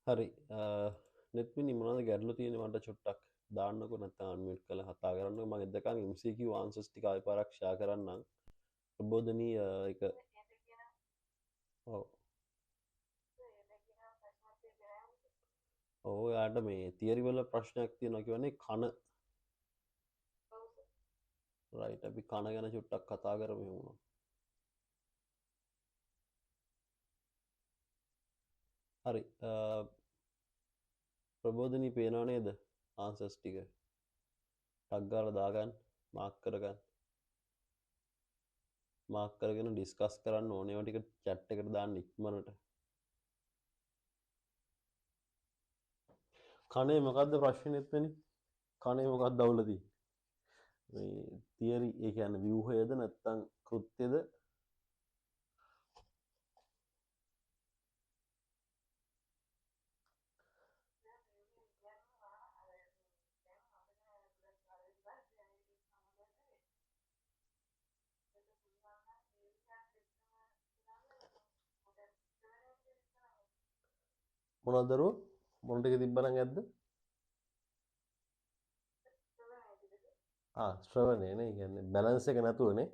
හරි නෙත්මිනි මොනවද ගැටලු තියෙන්නේ මට චුට්ටක් දාන්නකෝ නැත්නම් අන්මියුට් කරලා කතා කරන්නකෝ මම එතකන් MCQ ආන්සර්ස් ටික ආයෙ පාරක් ෂෙයා කරන්නම් ප්‍රබෝධනී එක ඔව් ඔව් යාට මේ තියරි වල ප්‍රශ්නයක් තියෙනවා කියන්නේ කන රයිට් අපි කන ගැන චුට්ටක් කතා කරමු එහෙනම් හරි ප්‍රබෝධනී පේනව නේද ආන්සර්ස් ටික ටක් ගාලා දාගන්න මාක් කරගන්න මාක් කරගෙන ඩිස්කස් කරන්න ඕනේ ඒවා ටික chat එකට දාන්න ඉක්මනට කනේ මොකද්ද ප්‍රශ්නෙත් වෙන්නේ කනේ මොකක්ද අවුල තියෙන්නේ මේ තියරි ඒ කියන්නේ ව්‍යුහයද නැත්නම් කෘත්‍යද මොනවද දරුවෝ මොන ටික තිබ්බනම් ඇද්ද ශ්‍රවණය නේ කියන්නේ බැලන්ස් එක නැතුවනේ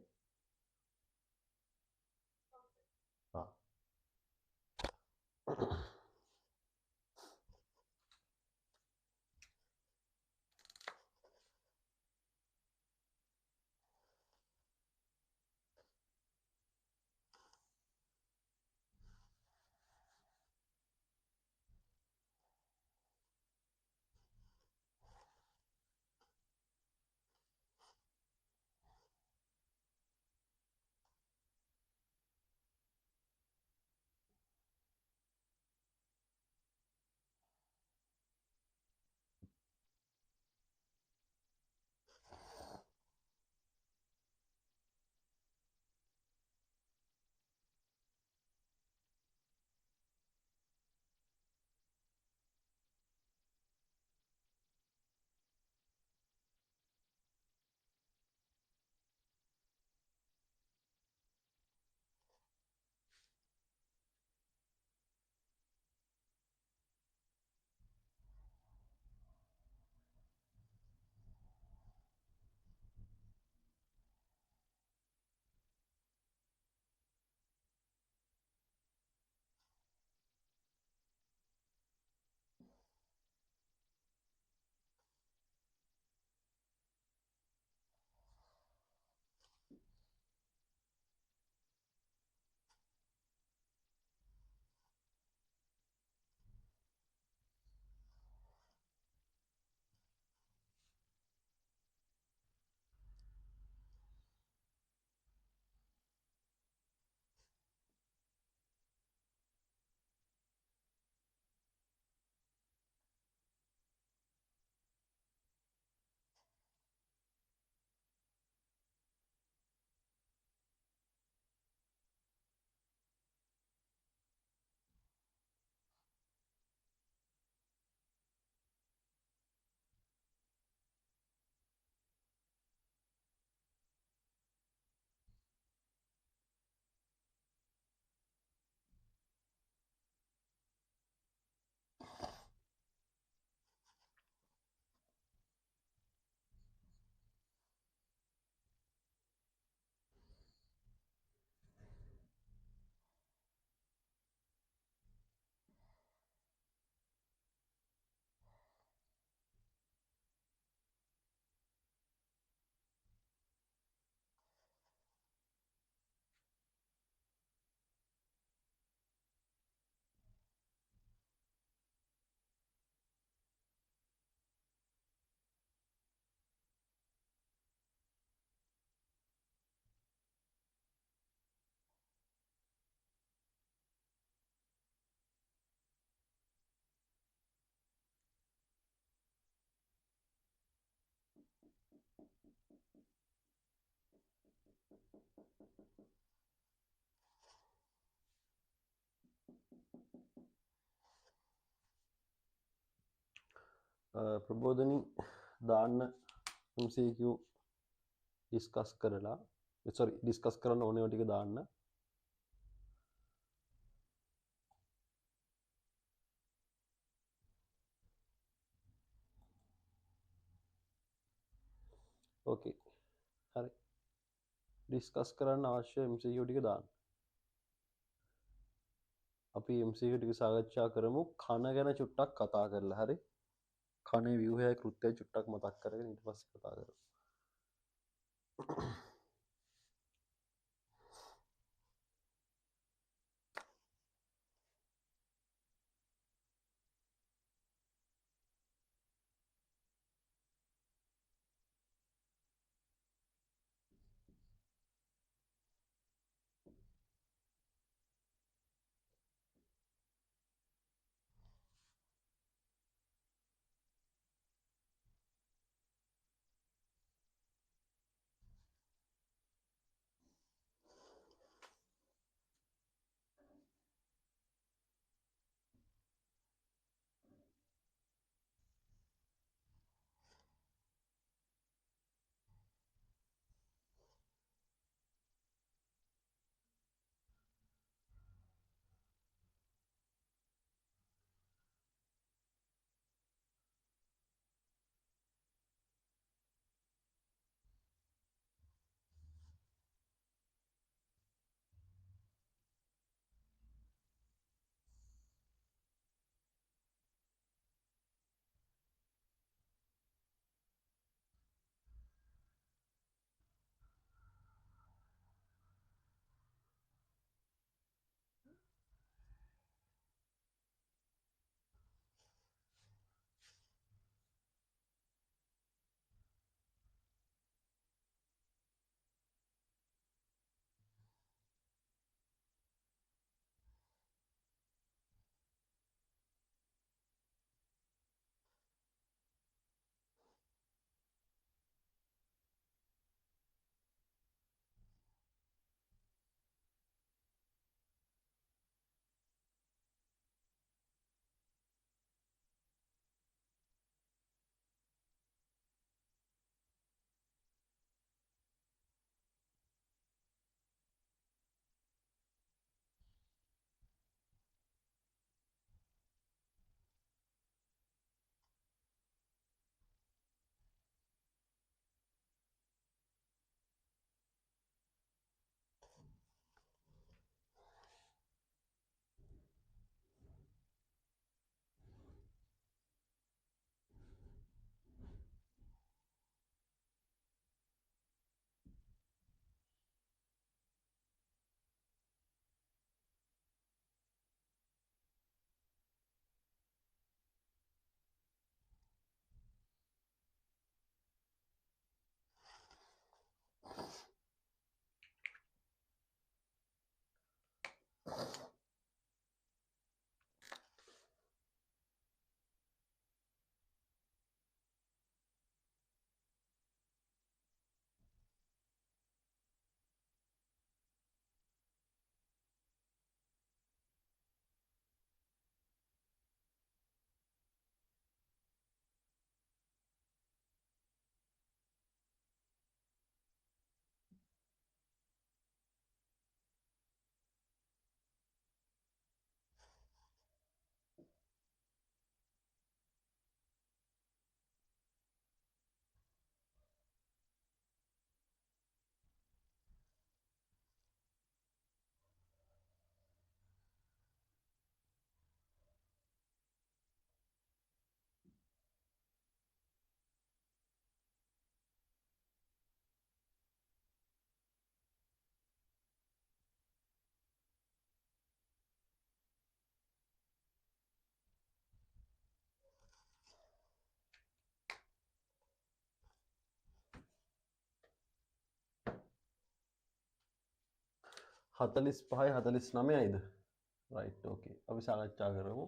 ආ ප්‍රබෝධනී දාන්න MCQ ඩිස්කස් කරලා සෝරි ඩිස්කස් කරන්න ඕනේ ටික දාන්න ඕකේ. හරි. ඩිස්කස් කරන්න අවශ්‍ය MCQ ටික දාන්න. අපි MCQ ටික සාකච්ඡා කරමු. කන ගැන චුට්ටක් කතා කරලා හරි. කනේ ව්‍යුහය කෘත්‍යය චුට්ටක් මතක් කරගෙන ඊට පස්සේ කතා කරමු. හතලිස් පහයි 49යිද? රයිට් ඕකේ. අපි සාකච්ඡා කරමු.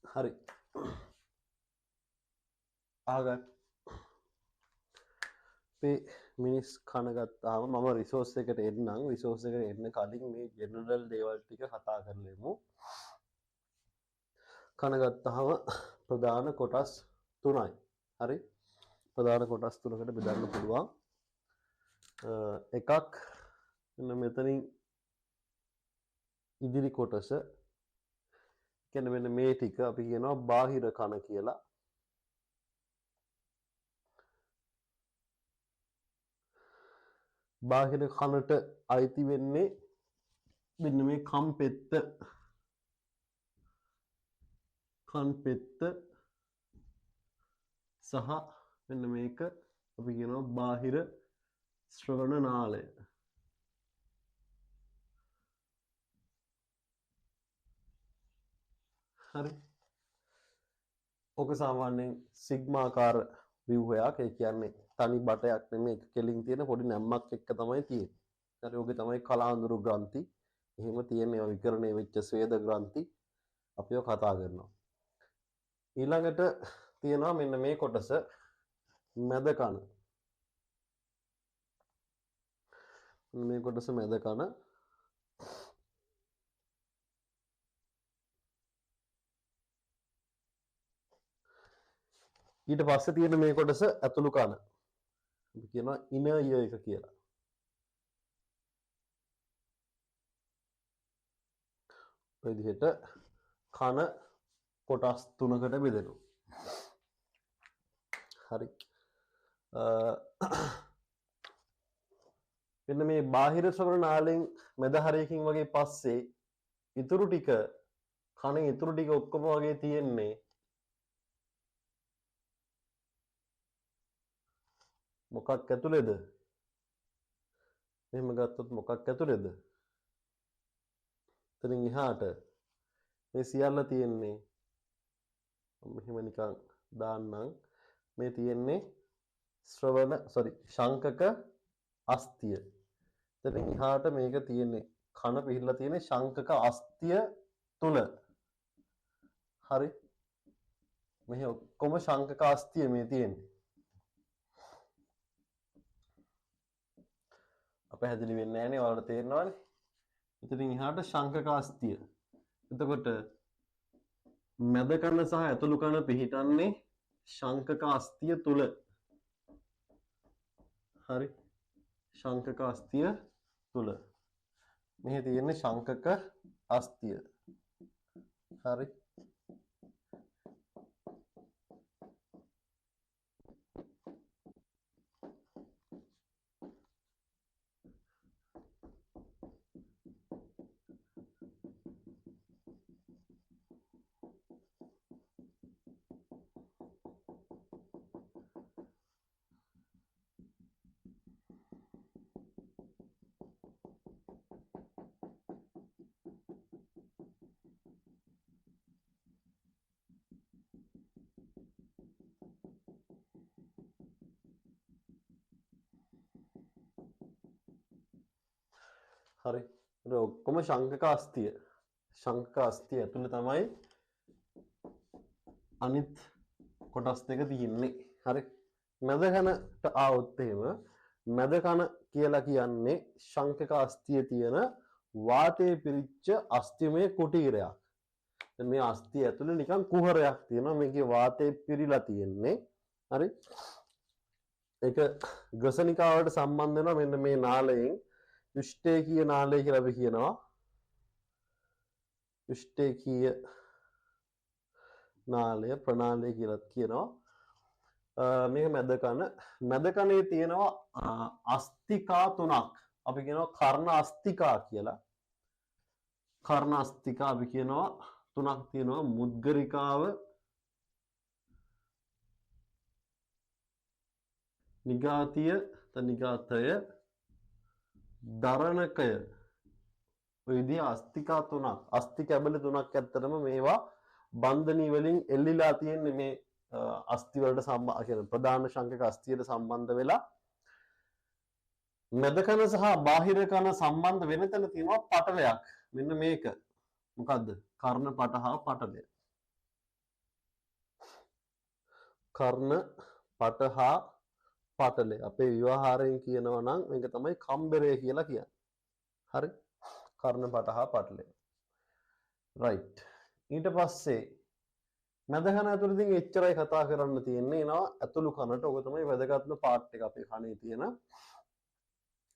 හරි ආගන්න අපේ මිනිස් කන ගත්තාම මම රිසෝස් එකට එන්නම් රිසෝස් එකට එන්න කලින් මේ ජෙනරල් දේවල් ටික කතා කරලෙමු කන ගත්තාම ප්‍රධාන කොටස් තුනයි හරි ප්‍රධාන කොටස් තුනකට බෙදන්න පුළුවන් එකක් මෙතනින් ඉදිරි කොටස කියන්නේ මෙන්න මේ ටික අපි කියනවා බාහිර කන කියලා බාහිර කනට අයිති වෙන්නේ මෙන්න මේ කන් පෙත්ත සහ මෙන්න මේක අපි කියනවා බාහිර ශ්‍රවණ නාලය හරි ඕක සාමාන්‍යයෙන් සිග්මාකාර ව්‍යුහයක් ඒ කියන්නේ තනි බටයක් නෙමෙයි එක කෙලින් තියෙන පොඩි නැම්මක් එක්ක තමයි තියෙන්නේ. හරි ඕකේ තමයි කලාඳුරු ග්‍රන්ථි. එහෙම තියෙන ඒවා විකරණය වෙච්ච ස්වේද ග්‍රන්ථි අපිව කතා කරනවා. ඊළඟට තියෙනවා මෙන්න මේ කොටස මැද කන. මේ කොටස මැද කන. ඊට පස්සේ තියෙන මේ කොටස ඇතුළු කන. අපි කියනවා ඉනර් ඉයර් එක කියලා. ඔය විදිහට කන කොටස් තුනකට බෙදෙනවා. හරි. මෙන්න මේ බාහිර ශ්‍රවණ නාලයෙන් මැද හරයකින් වගේ පස්සේ ඉතුරු ටික කනේ ඉතුරු ටික ඔක්කොම වගේ තියෙන්නේ මොකක් ඇතුළේද? මෙහෙම ගත්තොත් මොකක් ඇතුළේද? එතනින් එහාට මේ සියල්ල තියෙන්නේ මෙහෙම නිකන් දාන්නම් මේ තියෙන්නේ ශංකක අස්තිය. එතනින් එහාට මේක තියෙන්නේ කන පිහිල්ලා තියෙන්නේ ශංකක අස්තිය තුල. හරි. මෙහි ඔක්කොම ශංකක අස්තිය මේ තියෙන්නේ. පැහැදිලි වෙන්නේ නැහැ නේ ඔයාලට තේරෙනවනේ. එතනින් එහාට ශංකක අස්තිය. එතකොට මැද කන සහ ඇතුළු කන පිහිටන්නේ ශංකක අස්තිය තුල. හරි. ශංකක අස්තිය තුල. මෙහි තියෙන්නේ ශංකක අස්තිය. හරි. හරි. ඒක ඔක්කොම ශංකක අස්තිය. ශංකක අස්තිය ඇතුළේ තමයි අනිත් කොටස් දෙක තියෙන්නේ. හරි. මැද කනට ආවොත් එහෙම මැද කන කියලා කියන්නේ ශංකක අස්තියේ තියෙන වාතයේ පිරිච්ච අස්තිමය කුටීරයක්. දැන් මේ අස්තිය ඇතුලේ නිකන් කුහරයක් තියෙනවා. මේකේ වාතය පිරීලා තියෙන්නේ. හරි. ඒක ගසනිකාවට සම්බන්ධ වෙනවා මෙන්න මේ නාලයෙන් යුෂ්ඨේකීය නාලය කියලා අපි කියනවා. යුෂ්ඨේකීය නාලය ප්‍රනාලය කියලා කියනවා. මේක මැද කනේ තියෙනවා අස්තිකා තුනක්. අපි කියනවා කර්ණ අස්තිකා කියලා. කර්ණ අස්තිකා අපි කියනවා තුනක් තියෙනවා. මුද්ගරිකාව, නිගාතිය, නිගාතය, දරණකය. ඔය විදිහ අස්තිකා තුනක්, අස්ති කැබලි තුනක් ඇත්තටම මේවා බන්ධනී වලින් එල්ලිලා තියෙන්නේ මේ අස්ති වලට සම්බන්ධ ප්‍රධාන ශංකක අස්තියට සම්බන්ධ වෙලා මැද කන සහ බාහිර කන සම්බන්ධ වෙන තැන තියෙනවා පටලයක්. මෙන්න මේක. මොකද්ද? කර්ණ පට හා පටලය. කර්ණ පට හා පටලය. අපේ ව්‍යවහාරයෙන් කියනවා නම් මේක තමයි කම්බරය කියලා කියන්නේ. හරි? කර්ණ පට හා පටලය. රයිට්. ඊට පස්සේ මැද කන ඇතුළේ ඉතින් එච්චරයි කතා කරන්න තියෙන්නේ. එනවා ඇතුළු කනට. ඔක තමයි වැදගත්ම පාර්ට් එක අපේ කනේ තියෙන.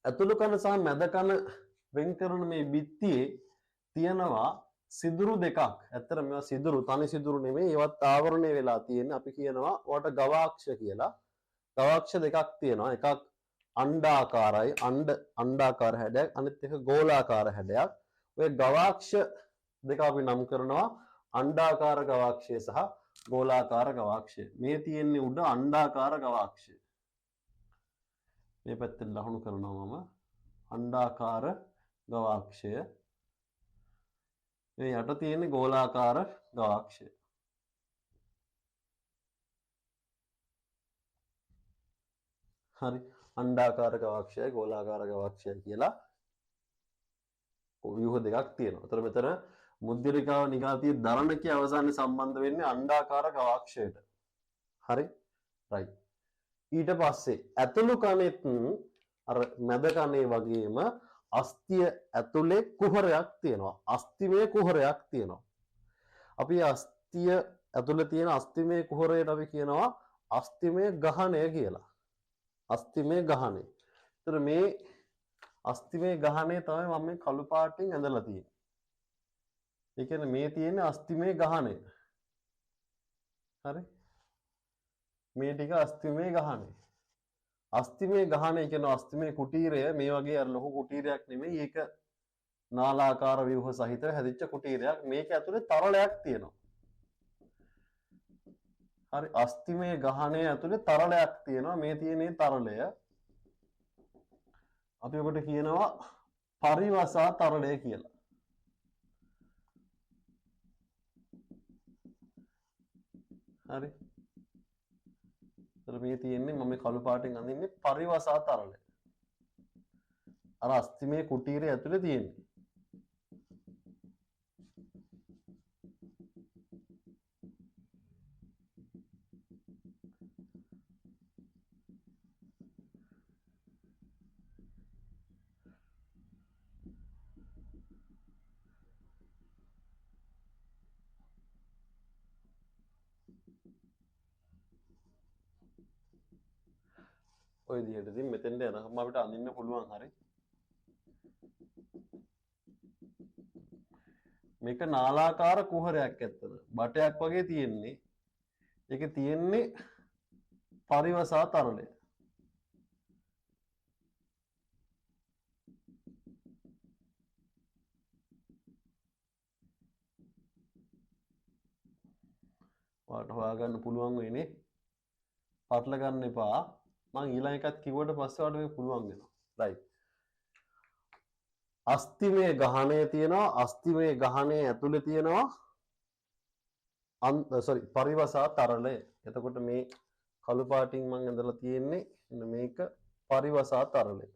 ඇතුළු කන සහ මැද කන වෙන් කරන මේ බිත්තියේ තියෙනවා සිදුරු දෙකක්. ඇත්තට මේවා සිදුරු තනි සිදුරු නෙමෙයි. ඒවත් ආවරණය වෙලා තියෙන්නේ. අපි කියනවා ඔයාට ගවාක්ෂ කියලා. ගවාක්ෂ දෙකක් තියෙනවා. එකක් අණ්ඩාකාරයි. අණ්ඩාකාර හැඩයක්. අනිත් එක ගෝලාකාර හැඩයක්. ඔය ගවාක්ෂ දෙක අපි නම් කරනවා අණ්ඩාකාර ගවාක්ෂය සහ ගෝලාකාර ගවාක්ෂය. මේ තියෙන්නේ උඩ අණ්ඩාකාර ගවාක්ෂය. මේ පැත්තෙන් ලහුණු කරනවා මම අණ්ඩාකාර ගවාක්ෂය. මේ යට තියෙන්නේ ගෝලාකාර ගවාක්ෂය. හරි. අණ්ඩාකාර ගවාක්ෂයයි ගෝලාකාර ගවාක්ෂයයි කියලා ව්‍යුහ දෙකක් තියෙනවා. ඒතර මෙතන මුද්දරිකාව නිගාතිය දරණකයේ අවසානයේ සම්බන්ධ වෙන්නේ අණ්ඩාකාර ගවාක්ෂයට. හරි? රයිට්. ඊට පස්සේ ඇතුළු කනෙත් අර මැද කනේ වගේම අස්තිය ඇතුලේ කුහරයක් තියෙනවා. අස්තිමය කුහරයක් තියෙනවා. අපි අස්තිය ඇතුලේ තියෙන අස්තිමය කුහරයට අපි කියනවා අස්තිමය ගහණය කියලා. අස්තිමය ගහණය. ඒතර මේ අස්තිමය ගහණය තමයි මම මේ කළු පාටින් ඇඳලා තියෙන්නේ. ඒ කියන්නේ මේ තියෙන අස්තිමය ගහණය. හරි? මේ ටික අස්තිමය ගහණය. අස්තිමය ගහණය කියන අස්තිමය කුටීරය මේ වගේ අර ලොකු කුටීරයක් නෙමෙයි. ඒක නාලාකාර ව්‍යුහ සහිතව හැදිච්ච කුටීරයක්. මේක ඇතුලේ තරලයක් තියෙනවා. හරි අස්තිමය ගහණය ඇතුලේ තරලයක් තියෙනවා. මේ තියෙන්නේ තරලය. අපි ඔකට කියනවා පරිවසා තරලය කියලා. හරි. ඒතර මේ තියෙන්නේ මම මේ කළු පාටින් අඳින්නේ පරිවසා තරලය. අර අස්තිමය කුටීරය ඇතුලේ තියෙන්නේ. ඔය විදිහට ඉතින් මෙතෙන්ට යනකම් අපිට අඳින්න පුළුවන්. හරි. මේක නාලාකාර කුහරයක් ඇත්තද? බටයක් වගේ තියෙන්නේ. ඒකේ තියෙන්නේ පරිවසා තරලය. ඔයාලට හොයාගන්න පුළුවන් වෙන්නේ. පටල ගන්න එපා. මම ඊළඟ එකත් කිව්වට පස්සේ ඔයාලට මේක පුළුවන් වෙනවා. රයිට්. අස්තිමය ගහණය තියෙනවා. අස්තිමය ගහණය ඇතුලේ තියෙනවා පරිවසා තරලය. එතකොට මේ කළු පාටින් මම ඇඳලා තියෙන්නේ මේක පරිවසා තරලය.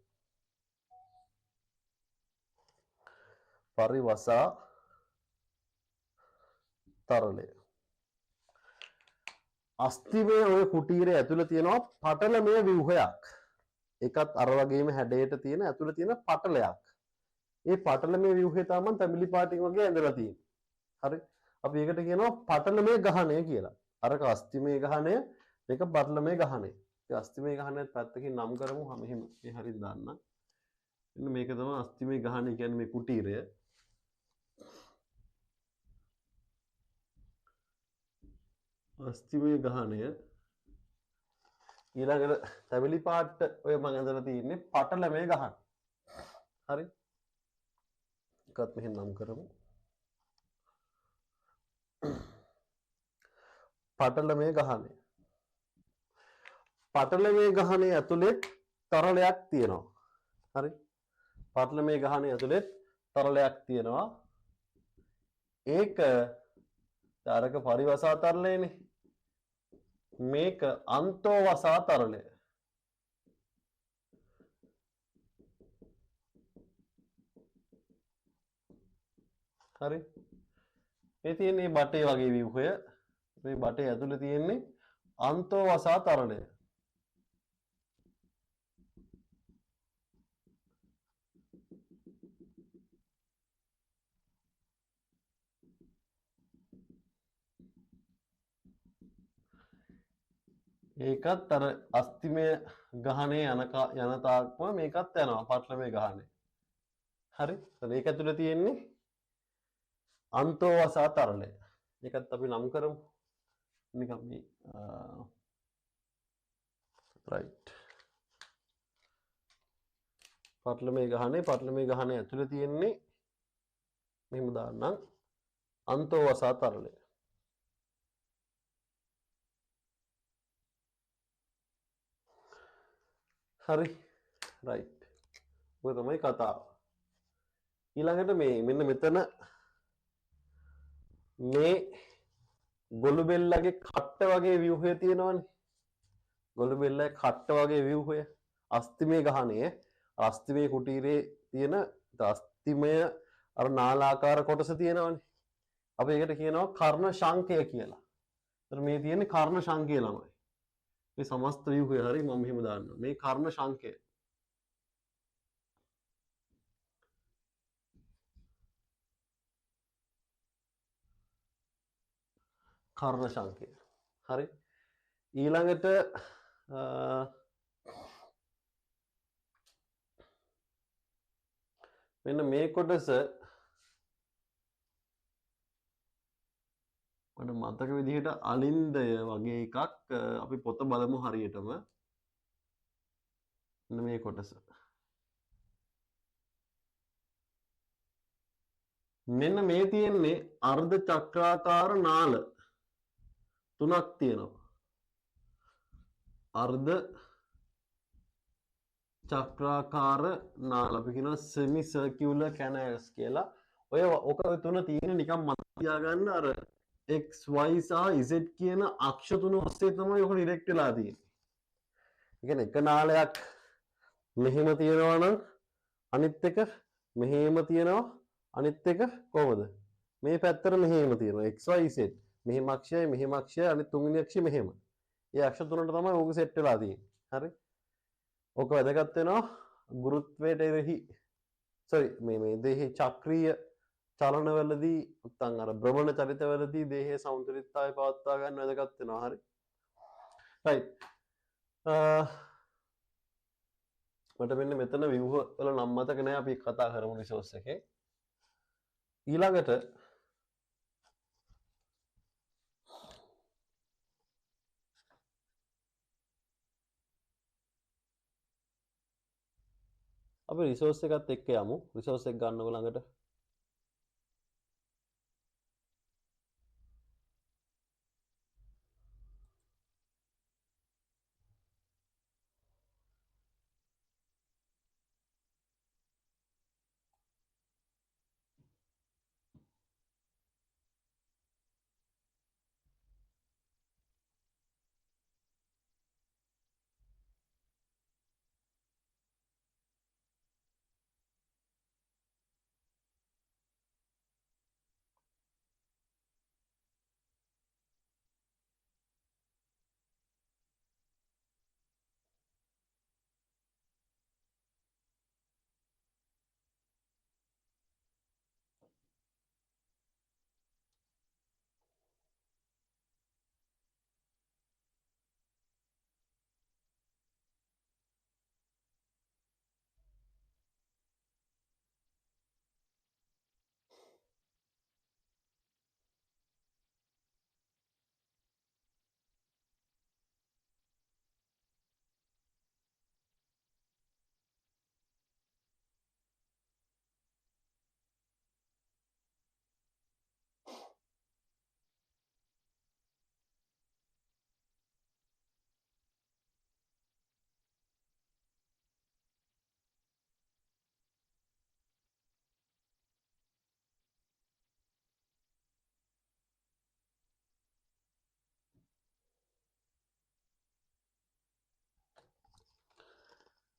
පරිවසා තරලය. අස්තිමය ඔය කුටීරය ඇතුළේ තියෙනවා පටලමය ව්‍යුහයක්. ඒකත් අර වගේම හැඩයට තියෙන ඇතුළේ තියෙන පටලයක්. ඒ පටලමය ව්‍යුහය තමයි තැඹිලි පාටින් වගේ ඇඳලා තියෙන්නේ. හරි. අපි ඒකට කියනවා පටලමය ගහණය කියලා. අරක අස්තිමය ගහණය, මේක පටලමය ගහණය. ඒ අස්තිමය ගහණයත් පැත්තකින් නම් කරමු. මෙහෙම මේ හරියට දාන්න. මෙන්න මේක තමයි අස්තිමය ගහණය කියන්නේ මේ කුටීරය. අස්තිමය ගහණය ඊළඟට තැඹිලි පාට ඔය මම ඇඳලා තියෙන්නේ පටලමය ගහන. හරි. එකත් මෙහෙම නම් කරමු. පටලමය ගහනය. පටලමය ගහනය ඇතුළේ තරලයක් තියෙනවා. හරි. පටලමය ගහනය ඇතුළේ තරලයක් තියෙනවා. ඒක තරක පරිවසා තරලයනේ. මේක අන්තෝවසා තරලය. හරි. මේ තියෙන්නේ බටේ වගේ ව්‍යුහය. මේ බටේ ඇතුළේ තියෙන්නේ අන්තෝවසා තරලය. ඒකත් අර අස්තිමය ගහනේ යන තාක්ම මේකත් යනවා පටලමේ ගහනේ. හරි. ඒක ඇතුළේ තියෙන්නේ අන්තෝවසා තරලය. ඒකත් අපි නම් කරමු. නිකම් මේ right. පටලමේ ගහනේ ඇතුළේ තියෙන්නේ මෙහෙම දාන්නම් අන්තෝවසා තරලය. හරි. right. ඔය තමයි කතාව. ඊළඟට මේ මෙන්න මෙතන මේ ගොළු බෙල්ලගේ කට්ට වගේ ව්‍යුහය තියෙනවනේ. ගොළු බෙල්ලගේ කට්ට වගේ ව්‍යුහය අස්තිමය ගහනේ අස්තිමය කුටීරේ තියෙන අස්තිමය අර නාලාකාර කොටස තියෙනවනේ. අපි ඒකට කියනවා කර්ණ ශංකය කියලා. ඒතර මේ තියෙන්නේ කර්ණ ශංකය ළමයි. මේ සමස්ත ව්‍යුහය හරි මම මෙහෙම දාන්නවා. මේ කර්ණ ශංකය. කර්ණ ශංකය. හරි. ඊළඟට මෙන්න මේ කොටස මට මතක විදිහට අලින්දය වගේ එකක් අපි පොත බලමු හරියටම. මෙන්න මේ කොටස. මෙන්න මේ තියෙන්නේ අර්ධ චක්‍රාකාර නාල තුනක් තියෙනවා. අර්ධ චක්‍රාකාර නාල අපි කියනවා semi circular canals කියලා. ඔය ඔක තුන තියෙන නිකන් මතක තියාගන්න අර x y සහ z කියන අක්ෂ තුන ඔස්සේ තමයි ඔක ඩිරෙක්ට් වෙලා තියෙන්නේ. ඒ කියන්නේ එක නාලයක් මෙහෙම තියෙනවා නම් අනිත් එක මෙහෙම තියෙනවා අනිත් එක කොහොමද? මේ පැත්තට මෙහෙම තියෙනවා x y z. මෙහෙම අක්ෂයයි අනිත් තුන්වෙනි අක්ෂය මෙහෙම. ඒ අක්ෂ තුනට තමයි ඕක සෙට් වෙලා තියෙන්නේ. හරි? ඕක වැදගත් වෙනවා ගුරුත්වයට එරෙහි මේ දේහේ චක්‍රීය චලනවලදී නැත්නම් අර භ්‍රමණ චලිතවලදී දේහයේ සෞන්දර්යතාවය පවත්වා ගන්න වැදගත් වෙනවා. හරි. right. මට මෙන්න මෙතන ව්‍යුහ වල නම් මතක නැහැ අපි කතා කරමු රිසෝස් එකේ. ඊළඟට අපි රිසෝස් එකත් එක්ක යමු. රිසෝස් එක ගන්නකො ළඟට.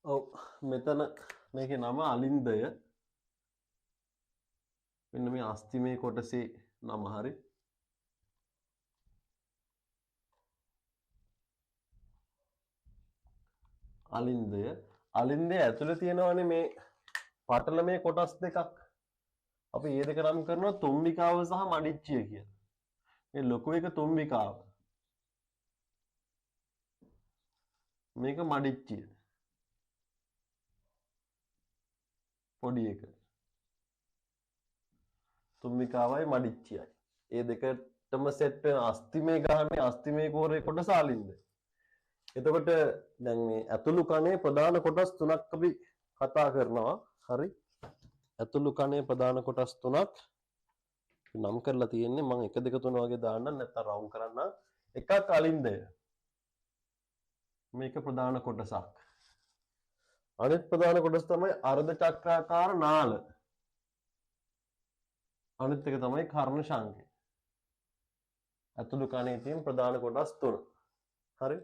ඔව් මෙතන මේකේ නම අලින්දය. මෙන්න මේ අස්තිමේ කොටසේ නම හරි. අලින්දය. අලින්දය ඇතුලේ තියෙනවනේ මේ පටලමේ කොටස් දෙකක්. අපි මේ දෙක නම් කරනවා තුම්බිකාව සහ මඩිච්චිය කියලා. මේ ලොකු එක තුම්බිකාව. මේක මඩිච්චිය. පොඩි එක. තුම්බිකාවයි මඩිච්චියයි. මේ දෙකටම සෙට් වෙන අස්තිමේ ගහනේ අස්තිමේ කෝරේ කොටස අලින්දය. එතකොට දැන් මේ ඇතුළු කනේ ප්‍රධාන කොටස් තුනක් අපි කතා කරනවා. හරි. ඇතුළු කනේ ප්‍රධාන කොටස් තුනක් නම් කරලා තියෙන්නේ. මම 1 2 3 වගේ දාන්න නැත්නම් රවුන්ඩ් කරන්න. එකක් අලින්දය. මේක ප්‍රධාන කොටසක්. අනිත් ප්‍රධාන කොටස තමයි අර්ධ චක්‍රාකාර නාල. අනිත් එක තමයි කර්ණ ශංඛය. ඇතුළු කනේ තියෙන ප්‍රධාන කොටස් තුන. හරි.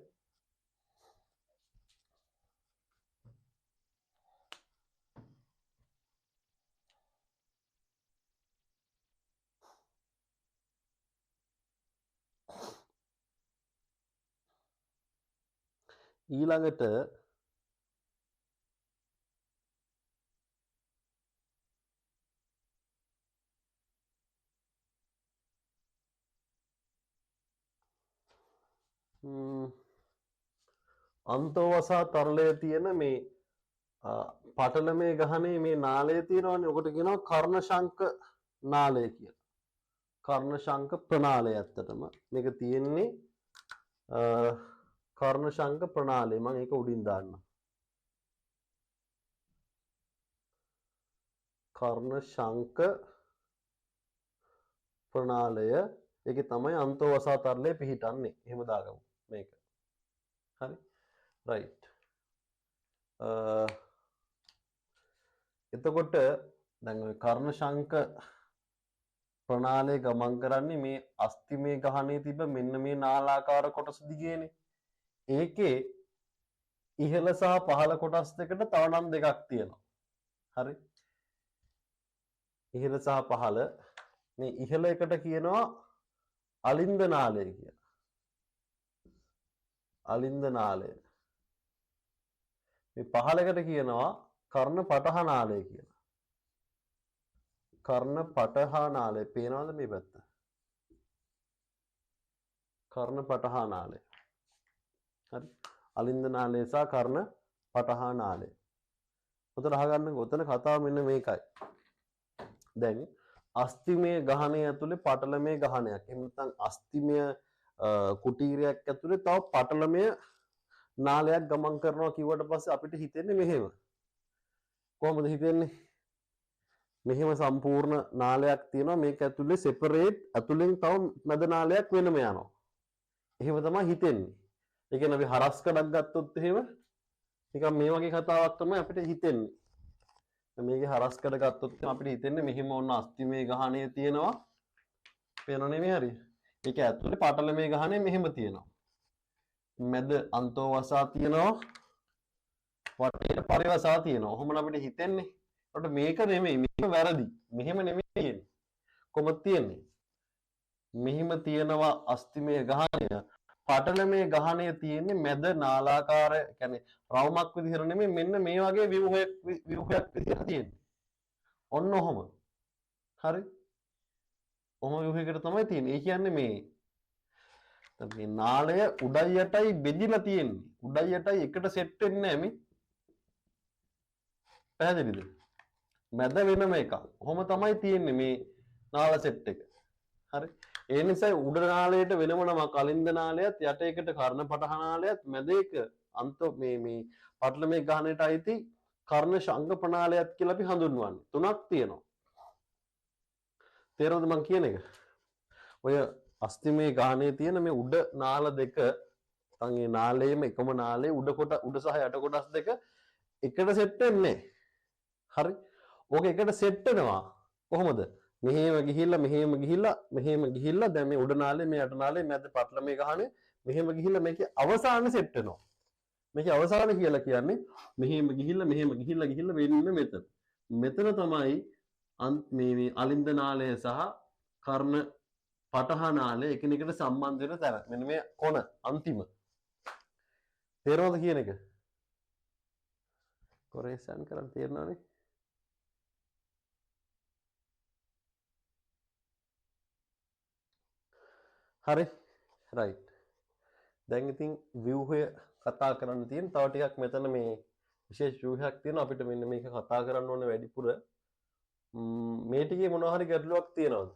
ඊළඟට අන්තෝවසා තරලයේ තියෙන මේ පටලමේ ගහනේ මේ නාලය තියෙනවනේ. ඔකට කියනවා කර්ණ ශංඛ නාලය කියලා. කර්ණ ශංඛ ප්‍රනාලය ඇත්තටම. මේක තියෙන්නේ කර්ණ ශංඛ ප්‍රනාලය. මම ඒක උඩින් දාන්නම්. කර්ණ ශංඛ ප්‍රනාලය. ඒකේ තමයි අන්තෝවසා තරලය පිහිටන්නේ. එහෙම දාගමු මේක. හරි. රයිට්. එතකොට දැන් ඔය කර්ණ ශංඛ ප්‍රනාලය ගමන් කරන්නේ මේ අස්තිමේ ගහනේ තිබ්බ මෙන්න මේ නාලාකාර කොටස දිගේනේ. ඒකේ ඉහළ සහ පහළ කොටස් දෙකට තව නම් දෙකක් තියෙනවා. හරි. ඉහළ සහ පහළ. මේ ඉහළ එකට කියනවා අලින්ද නාලය කියලා. අලින්ද නාලය. මේ පහළකට කියනවා කර්ණ පටහ නාලය කියලා. කර්ණ පටහ නාලය පේනවද මේ පැත්ත? කර්ණ පටහ නාලය. හරි. අලින්ද නාලය සහ කර්ණ පටහ නාලය. උතන අහගන්නකෝ. උතන කතාව මෙන්න මේකයි. දැන් අස්තිමය ගහණය ඇතුලේ පටලමේ ගහණයක්. එහෙම නැත්නම් අස්තිමය කුටීරයක් ඇතුලේ තව පටලමය නාලයක් ගමන් කරනවා කිව්වට පස්සේ අපිට හිතෙන්නේ මෙහෙම. කොහොමද හිතෙන්නේ? මෙහෙම සම්පූර්ණ නාලයක් තියෙනවා. මේක ඇතුලේ සෙපරේට් ඇතුලෙන් තව මැද නාලයක් වෙනම යනවා. එහෙම තමයි හිතෙන්නේ. ඒ කියන්නේ අපි හරස් කඩක් ගත්තොත් එහෙම නිකන් මේ වගේ කතාවක් තමයි අපිට හිතෙන්නේ. මේකේ හරස් කඩ ගත්තොත් අපිට හිතෙන්නේ මෙහෙම ඔන්න අස්තිමේ ගහණය තියෙනවා. පේනව නෙමෙයි හරි. ඒක ඇතුලේ පටලමේ ගහණය මෙහෙම තියෙනවා. මැද අන්තෝවසා තියෙනවා. වටේට පරිවසා තියෙනවා. ඔහොම අපිට හිතෙන්නේ. ඒකට මේක නෙමෙයි. මේක වැරදි. මෙහෙම නෙමෙයි තියෙන්නේ. කොහොමද තියෙන්නේ? මෙහෙම තියෙනවා අස්තිමේ ගහණය. පටලමේ ගහණය තියෙන්නේ මැද නාලාකාර කියන්නේ රවුමක් විදිහට නෙමෙයි මෙන්න මේ වගේ ව්‍යුහයක් විදිහට තියෙන්නේ. ඔන්න ඔහොම. හරි. ඔහොම ව්‍යුහයකට තමයි තියෙන්නේ. ඒ කියන්නේ මේ නාලය උඩයි යටයි බෙදිලා තියෙන්නේ. උඩයි යටයි එකට සෙට් වෙන්නේ නැහැ මේ. පැහැදිලිද? මැද වෙනම එකක්. ඔහොම තමයි තියෙන්නේ මේ නාල සෙට් එක. හරි. ඒ නිසා උඩ නාලයට වෙනම නමක් අලින්ද නාලයත් යට එකට කර්ණ පටහ නාලයත් මැද එක අන්ත මේ පටලමේ ගහණයට අයිති කර්ණ ශංඛ ප්‍රනාලයත් කියලා අපි හඳුන්වන්නේ. තුනක් තියෙනවා. තේරෙනවද මං කියන එක? ඔය අස්තිමේ ගහණේ තියෙන මේ උඩ නාල දෙක නැත්නම් මේ නාලයේම එකම නාලයේ උඩ සහ යට කොටස් දෙක එකට සෙට් වෙන්නේ. හරි. ඕක එකට සෙට් වෙනවා. කොහොමද? මෙහෙම ගිහිල්ලා දැන් මේ උඩ නාලේ මේ යට නාලේ මැද පටලමේ ගහනේ මෙහෙම ගිහිල්ලා මේකේ අවසාන සෙට් වෙනවා. මේකේ අවසාන කියලා කියන්නේ මෙහෙම ගිහිල්ලා වෙන්නේ මෙතන. මෙතන තමයි මේ අලින්ද නාලය සහ කර්ණ පටහ නාලය එකිනෙකට සම්බන්ධ වෙන තැන. මෙන්න මේ කොන අන්තිම. තේරෙනවද කියන එක? කොරේසන් කරන් තේරෙනවනේ? හරි. රයිට්. දැන් ඉතින් ව්‍යුහය කතා කරන්න තියෙන තව ටිකක් මෙතන මේ විශේෂ ව්‍යුහයක් තියෙනවා අපිට මෙන්න මේක කතා කරන්න ඕනේ වැඩිපුර. මේ ටිකේ මොනවා හරි ගැටලුවක් තියෙනවද?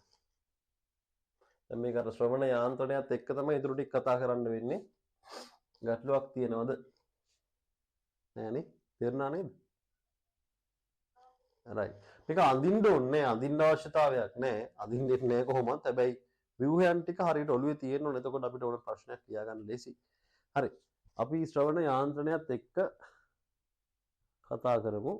දැන් මේක අර ශ්‍රවණ යාන්ත්‍රණයත් එක්ක තමයි ඊටු ටික කතා කරන්න වෙන්නේ. ගැටලුවක් තියෙනවද? නෑනේ. තේරුණා නේද? රයිට්. මේක අඳින්න ඕනේ අඳින්න අවශ්‍යතාවයක් නෑ. අඳින්නෙත් නෑ කොහොමවත්. හැබැයි ව්‍යුහයන් ටික හරියට ඔළුවේ තියෙන්න ඕනේ. එතකොට අපිට ඕන ප්‍රශ්නයක් ලියාගන්න ලේසි. හරි. අපි ශ්‍රවණ යාන්ත්‍රණයත් එක්ක කතා කරමු.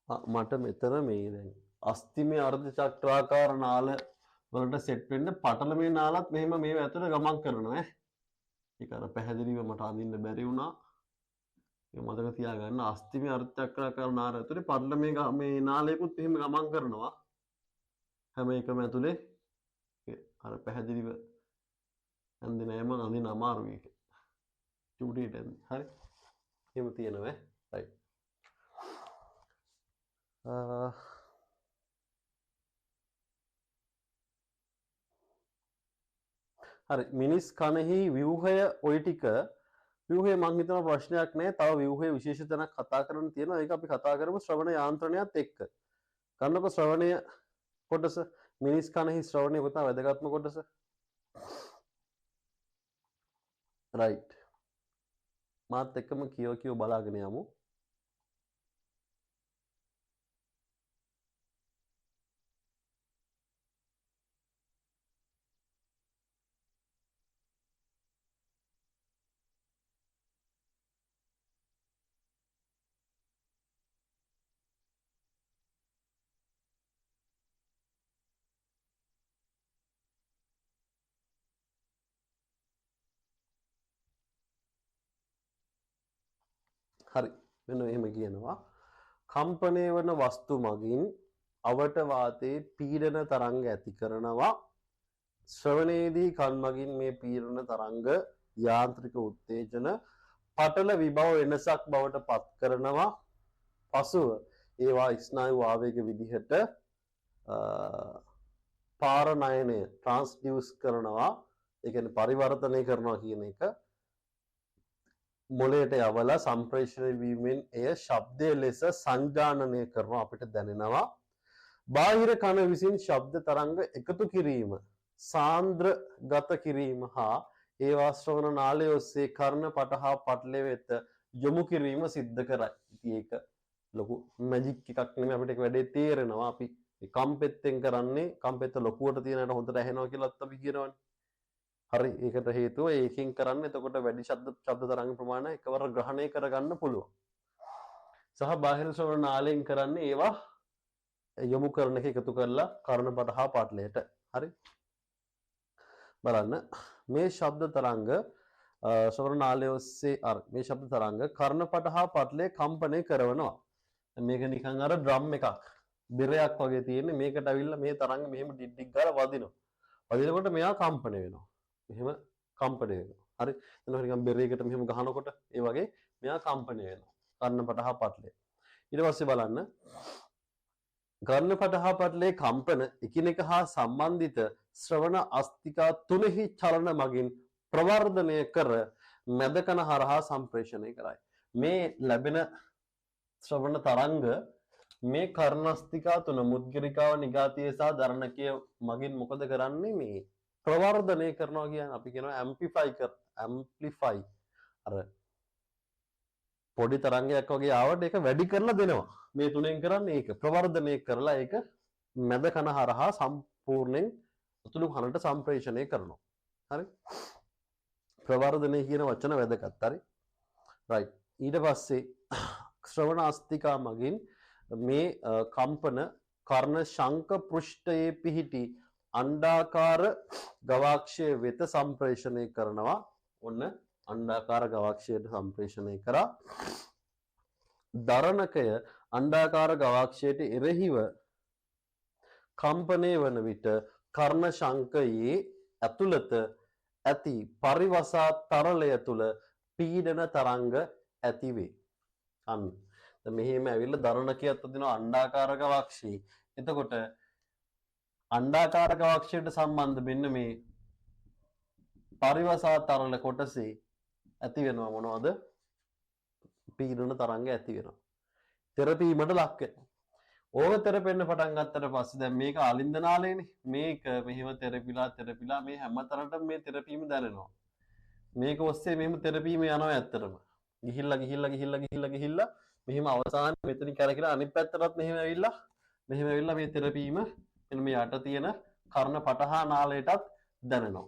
මට මෙතන මේ දැන් අස්තිමේ අර්ධ චක්‍රාකාර නාල වලට සෙට් වෙන්න පටලමේ නාලත් මෙහෙම මේව ඇතුලේ ගමන් කරනවා ඈ. ඒක අර පැහැදිලිව මට අඳින්න බැරි වුණා. ඒක මතක තියාගන්න අස්තිමේ අර්ධ චක්‍රාකාර නාල ඇතුලේ පටලමේ මේ නාලයකුත් එහෙම ගමන් කරනවා. හැම එකම ඇතුලේ අර පැහැදිලිව ඇඳේ නෑ මං අඳින්න අමාරුයි ඒක. චූටියට ඇඳි. හරි. එහෙම තියෙනවා ඈ. රයිට්. හරි මිනිස් කනෙහි ව්‍යුහය ওই ටික ව්‍යුහය මං හිතන ප්‍රශ්නයක් නෑ තව ව්‍යුහය විශේෂ තැනක් කතා කරන්න තියෙනවා ඒක අපි කතා කරමු ශ්‍රවණ යාන්ත්‍රණයත් එක්ක ගන්නකො ශ්‍රවණය කොටස මිනිස් කනෙහි ශ්‍රවණය පුතා වැදගත්ම කොටස රයිට් මාත් එක්කම කියව බලාගෙන යමු හරි මෙන්න එහෙම කියනවා කම්පණය වන වස්තු මගින් අවට වාතයේ පීඩන තරංග ඇති කරනවා ශ්‍රවණයේදී කන් මගින් මේ පීඩන තරංග යාන්ත්‍රික උත්තේජන පටල විභව වෙනසක් බවට පත් කරනවා පසුව ඒවා ස්නායු ආවේග විදිහට පාරනයනය ට්‍රාන්ස්ඩියුස් කරනවා ඒ කියන්නේ පරිවර්තනය කරනවා කියන එක මොලයට යවලා සම්ප්‍රේෂණය වීමෙන් එය ශබ්දය ලෙස සංජානනය කරනවා අපිට දැනෙනවා බාහිර කන විසින් ශබ්ද තරංග එකතු කිරීම සාන්ද්‍ර ගත කිරීම හා ඒවා ශ්‍රවණ නාලය ඔස්සේ කර්ණ පට හා පටලය වෙත යොමු කිරීම සිද්ධ කරයි. ඉතින් ඒක ලොකු මැජික් එකක් නෙමෙයි අපිට ඒක වැඩේ තේරෙනවා. අපි කම්පෙත්තෙන් කරන්නේ කම්පෙත්ත ලොකුවට තියෙනට හොඳට ඇහෙනවා කියලාත් අපි කියනවනේ. හරි ඒකට හේතුව ඒකෙන් කරන්නේ එතකොට වැඩි ශබ්ද තරංග ප්‍රමාණය එකවර ග්‍රහණය කරගන්න පුළුවන්. සහ බාහිර ශ්‍රවණ නාලයෙන් කරන්නේ ඒවා යොමු කරන එක එකතු කරලා කර්ණපට හා පාටලයට. හරි. බලන්න මේ ශබ්ද තරංග ශ්‍රවණ නාලය ඔස්සේ මේ ශබ්ද තරංග කර්ණපට හා පටලයේ කම්පනය කරනවා. මේක නිකන් අර ඩ්‍රම් එකක් බෙරයක් වගේ තියෙන්නේ මේකට අවිල්ලා මේ තරංග මෙහෙම ඩිඩ්ඩික් ගාලා වදිනවා. වදිනකොට මෙයා කම්පණය වෙනවා. මෙහෙම කම්පණය වෙනවා. හරි. එතන නිකන් බෙරයකට මෙහෙම ගහනකොට ඒ වගේ මෙයා කම්පණය වෙනවා. කර්ණපට හා පටලය. ඊට පස්සේ බලන්න කර්ණපට හා පටලයේ කම්පන එකිනෙක හා සම්බන්ධිත ශ්‍රවණ අස්තිකා තුනෙහි චලන මගින් ප්‍රවර්ධනය කර මැදකන හරහා සම්ප්‍රේෂණය කරයි. මේ ලැබෙන ශ්‍රවණ තරංග මේ කර්ණස්තිකා තුන මුද්ගරිකාව නිගාතිය සහ දරණකය මගින් මොකද කරන්නේ මේ ප්‍රවර්ධනය කරනවා කියන්නේ අපි කියනවා ඇම්ප්ලිෆයි අර පොඩි තරංගයක් වගේ ආවට ඒක වැඩි කරලා දෙනවා. මේ තුනෙන් කරන්නේ ඒක ප්‍රවර්ධනය කරලා ඒක මැද කන හරහා සම්පූර්ණයෙන් උතුළු කනට සම්ප්‍රේෂණය කරනවා. හරි. ප්‍රවර්ධනය කියන වචන වැදගත්. හරි. රයිට්. ඊට පස්සේ ශ්‍රවණ අස්තිකා මගින් මේ කම්පන කර්ණ ශංක පෘෂ්ඨයේ පිහිටි අණ්ඩාකාර ගවාක්ෂය වෙත සම්ප්‍රේෂණය කරනවා. ඔන්න අණ්ඩාකාර ගවාක්ෂයට සම්ප්‍රේෂණය කරා. දරණකය අණ්ඩාකාර ගවාක්ෂයට එරෙහිව කම්පණය වන විට කර්ණ ශංකයේ ඇතුළත ඇති පරිවසා තරලය තුළ පීඩන තරංග ඇතිවේ. අන්න මෙහෙම ඇවිල්ලා දරණකයත් අදිනවා අණ්ඩාකාර ගවාක්ෂයේ. එතකොට අණ්ඩාකාර ගවාක්ෂයට සම්බන්ධ මෙන්න මේ පරිවසා තරල කොටසේ ඇති වෙනවා මොනවද? පීඩන තරංග ඇති වෙනවා. තෙරපීමට ලක් වෙනවා. ඕක තෙරපෙන්න පටන් ගත්තට පස්සේ දැන් මේක අලින්දනාලේනේ. මේක මෙහෙම තෙරපිලා මේ හැමතරටම මේ තෙරපීම දැනෙනවා. මේක ඔස්සේ මෙහෙම තෙරපීම යනවා ඇත්තටම. ගිහිල්ලා මෙහෙම අවසානයේ මෙතනින් කරකිලා අනිත් පැත්තටත් මෙහෙම ඇවිල්ලා මේ තෙරපීම මෙන්න මේ යට තියෙන කර්ණ පටහා නාලයටත් දැනෙනවා.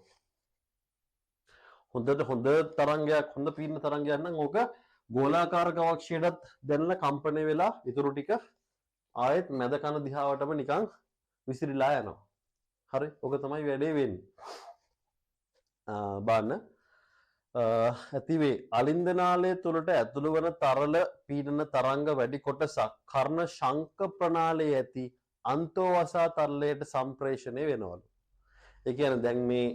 හොඳ තරංගයක් හොඳ පීඩන තරංගයක් නම් ඕක ගෝලාකාර ගවාක්ෂයටත් දැනෙන කම්පණය වෙලා ඊටු ටික ආයෙත් මැද කන දිහාවටම නිකන් විසිරීලා යනවා. හරි. ඔක තමයි වැඩේ වෙන්නේ. බලන්න ඇතිවේ අලින්දනාලය තුළට ඇතුළු වන තරල පීඩන තරංග වැඩි කොටසක් කර්ණ ශංක ප්‍රනාලයේ ඇති අන්තෝවසා තරලයට සම්ප්‍රේෂණය වෙනවලු. ඒ කියන්නේ දැන් මේ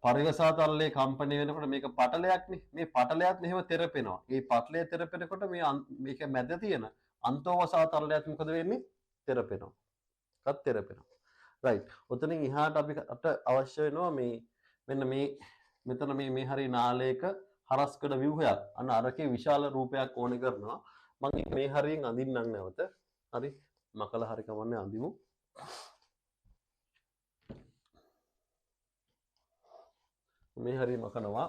පරිවසා තරලයේ කම්පණය වෙනකොට මේක පටලයක්නේ. මේ පටලයත් මෙහෙම තෙරපෙනවා. මේ පටලය තෙරපෙනකොට මේක මැද තියෙන අන්තෝවසා තරලයත් මොකද වෙන්නේ? තෙරපෙනවා. රයිට්. ඔතනින් එහාට අපිට අවශ්‍ය වෙනවා මෙන්න මෙතන මේ හරි නාලයක හරස්කඩ ව්‍යුහයක්. අන්න අරකේ විශාල රූපයක් ඕනේ කරනවා. මම මේ හරියෙන් අඳින්නම් නැවත. හරි. මකලා හරි කමන්නේ අඳිමු. මේ හරිය මකනවා.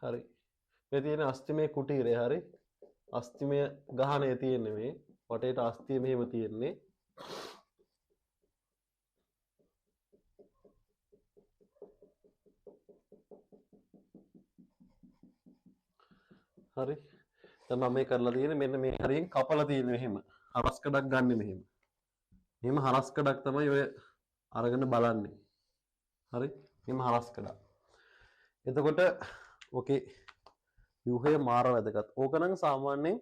හරි. මේ තියෙන අස්තිමේ කුටීරය හරි. අස්තිමය ගහණය තියෙන්නේ මේ. වටේට අස්තිය මෙහෙම තියෙන්නේ. හරි. දැන් මම මේ කරලා තියෙන්නේ මෙන්න මේ හරියෙන් කපලා තියෙන්නේ මෙහෙම. හරස්කඩක් ගන්න මෙහෙම. මෙහෙම හරස්කඩක් තමයි ඔය අරගෙන බලන්නේ. හරි. මෙහෙම හරස්කඩක්. එතකොට ඕකේ ව්‍යුහය මාර වැදගත්. ඕක නම් සාමාන්‍යයෙන්